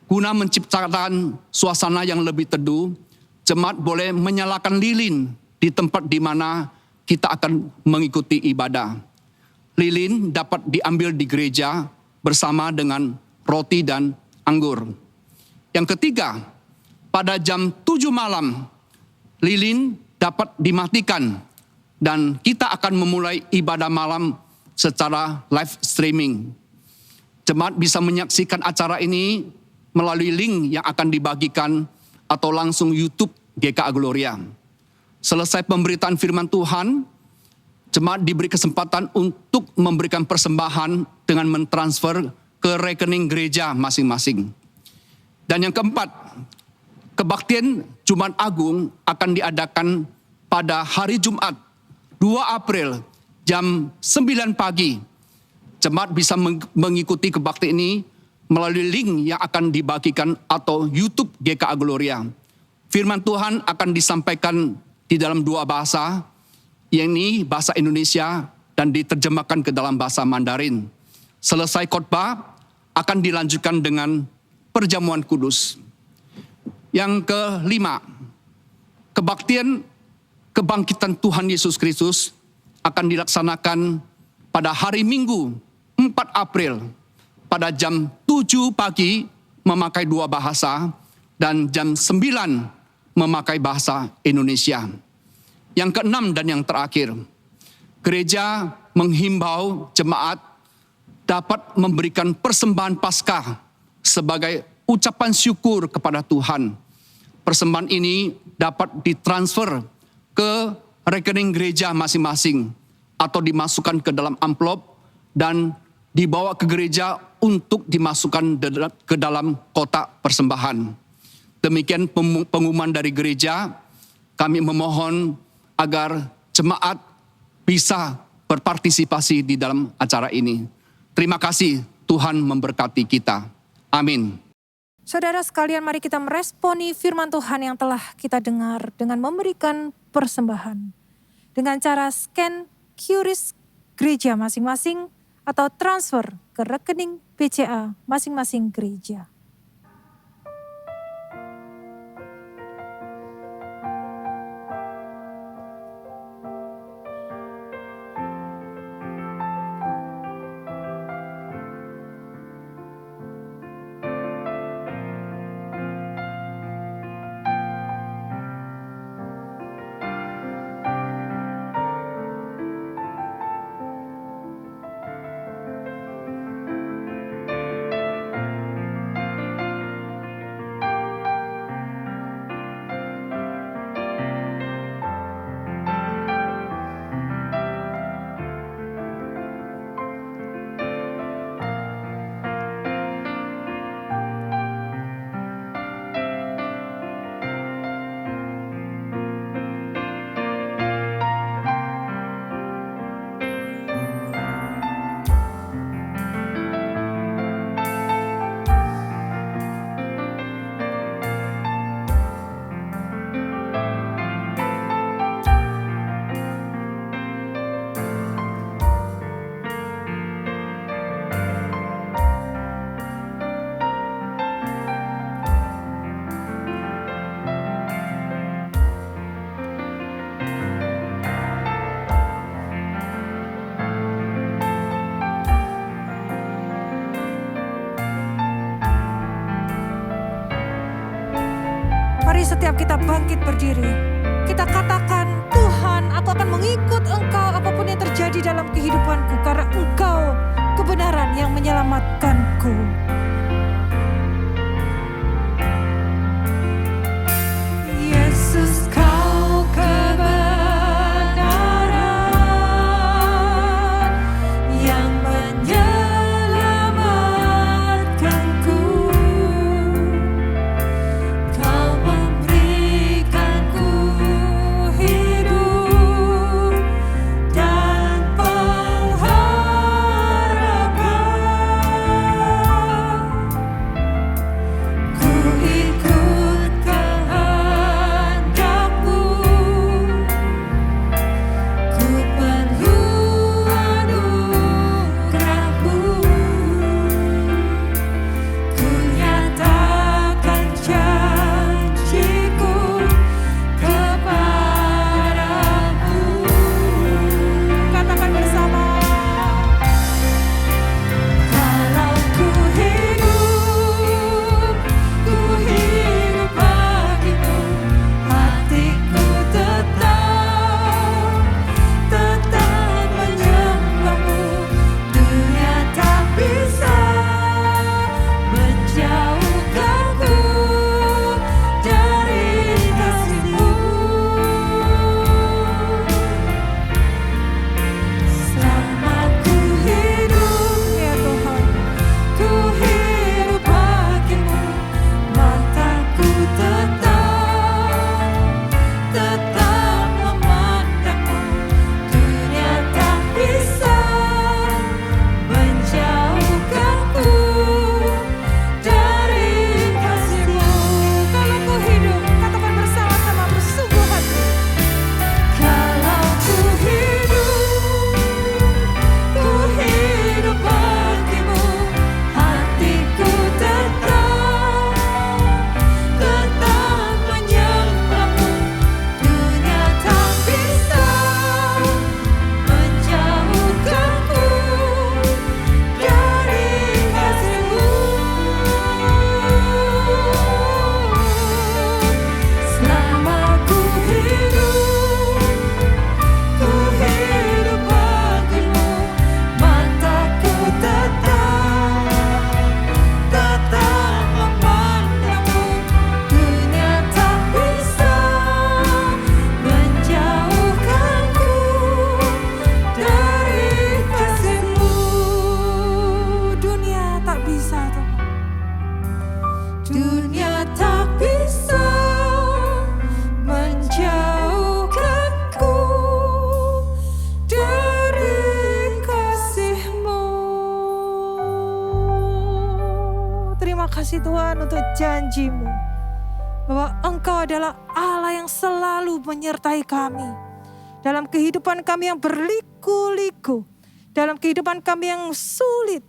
S5: Guna menciptakan suasana yang lebih teduh, jemaat boleh menyalakan lilin di tempat di mana kita akan mengikuti ibadah. Lilin dapat diambil di gereja bersama dengan roti dan anggur. Yang ketiga, pada jam 7 malam, lilin dapat dimatikan dan kita akan memulai ibadah malam secara live streaming. Jemaat bisa menyaksikan acara ini melalui link yang akan dibagikan atau langsung YouTube GKA Gloria. Selesai pemberitaan firman Tuhan, jemaat diberi kesempatan untuk memberikan persembahan dengan mentransfer ke rekening gereja masing-masing. Dan yang keempat, kebaktian Jumat Agung akan diadakan pada hari Jumat 2 April jam 9 pagi. Jemaat bisa mengikuti kebaktian ini melalui link yang akan dibagikan atau YouTube GKA Gloria. Firman Tuhan akan disampaikan di dalam 2 bahasa, yakni bahasa Indonesia dan diterjemahkan ke dalam bahasa Mandarin. Selesai khotbah akan dilanjutkan dengan perjamuan kudus. Yang kelima, kebaktian kebangkitan Tuhan Yesus Kristus akan dilaksanakan pada hari Minggu 4 April pada jam 7 pagi memakai 2 bahasa dan jam 9 memakai bahasa Indonesia. Yang keenam dan yang terakhir, gereja menghimbau jemaat dapat memberikan persembahan Paskah sebagai ucapan syukur kepada Tuhan. Persembahan ini dapat ditransfer ke rekening gereja masing-masing atau dimasukkan ke dalam amplop dan dibawa ke gereja untuk dimasukkan ke dalam kotak persembahan. Demikian pengumuman dari gereja. Kami memohon agar jemaat bisa berpartisipasi di dalam acara ini. Terima kasih, Tuhan memberkati kita. Amin.
S3: Saudara sekalian, mari kita meresponi firman Tuhan yang telah kita dengar dengan memberikan persembahan. Dengan cara scan QRIS gereja masing-masing atau transfer ke rekening BCA masing-masing gereja. Mari setiap kita bangkit berdiri. Kita katakan, Tuhan, aku akan mengikut Engkau apapun yang terjadi dalam kehidupanku. Karena Engkau kebenaran yang menyelamatkanku. Yesus, Kau kebenaran yang menyelamatkanku. Kau memberikanku hidup dan pengharapan. kasih Tuhan untuk janji-Mu. Bahwa Engkau adalah Allah yang selalu menyertai kami. Dalam kehidupan kami yang berliku-liku. Dalam kehidupan kami yang sulit.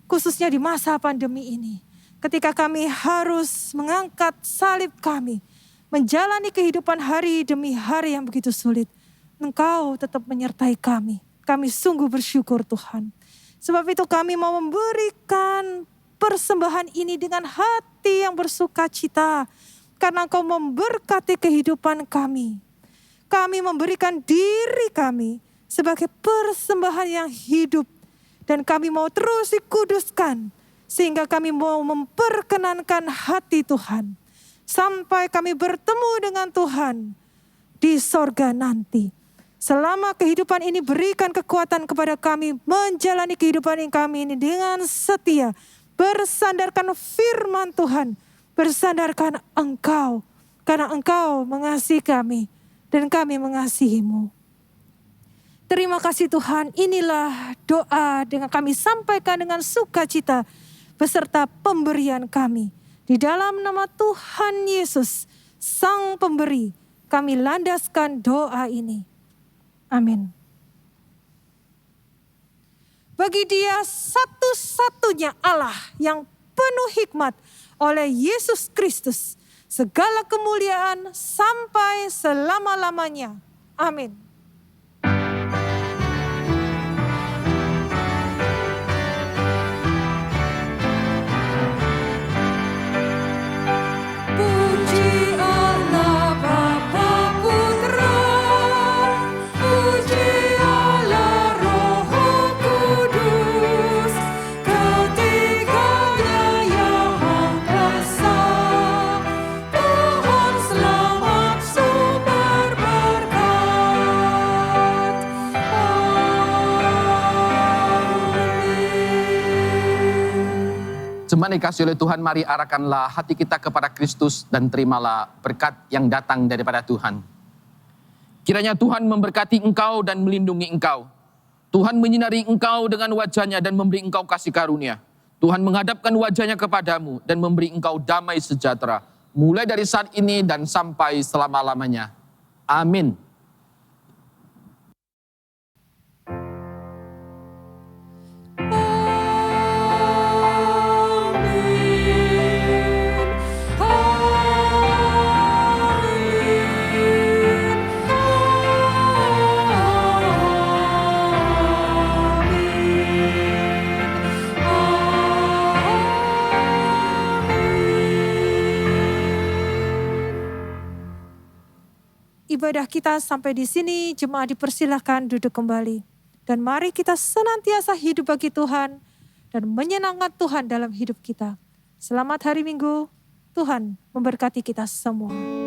S3: Khususnya di masa pandemi ini. Ketika kami harus mengangkat salib kami. Menjalani kehidupan hari demi hari yang begitu sulit. Engkau tetap menyertai kami. Kami sungguh bersyukur Tuhan. Sebab itu kami mau memberikan persembahan ini dengan hati yang bersuka cita. Karena Engkau memberkati kehidupan kami. Kami memberikan diri kami sebagai persembahan yang hidup. Dan kami mau terus dikuduskan. Sehingga kami mau memperkenankan hati Tuhan. Sampai kami bertemu dengan Tuhan di sorga nanti. Selama kehidupan ini berikan kekuatan kepada kami menjalani kehidupan kami ini dengan setia. Bersandarkan firman Tuhan. Bersandarkan Engkau. Karena Engkau mengasihi kami dan kami mengasihi-Mu. Terima kasih Tuhan, inilah doa dengan kami sampaikan dengan sukacita beserta pemberian kami. Di dalam nama Tuhan Yesus, Sang Pemberi, kami landaskan doa ini. Amin. Bagi Dia satu-satunya Allah yang penuh hikmat oleh Yesus Kristus, segala kemuliaan sampai selama-lamanya. Amin.
S4: Jemaat dikasihi oleh Tuhan, mari arahkanlah hati kita kepada Kristus dan terimalah berkat yang datang daripada Tuhan. Kiranya Tuhan memberkati engkau dan melindungi engkau. Tuhan menyinari engkau dengan wajahnya dan memberi engkau kasih karunia. Tuhan menghadapkan wajahnya kepadamu dan memberi engkau damai sejahtera. Mulai dari saat ini dan sampai selama-lamanya. Amin.
S3: Ibadah kita sampai di sini, jemaat dipersilahkan duduk kembali. Dan mari kita senantiasa hidup bagi Tuhan dan menyenangkan Tuhan dalam hidup kita. Selamat hari Minggu, Tuhan memberkati kita semua.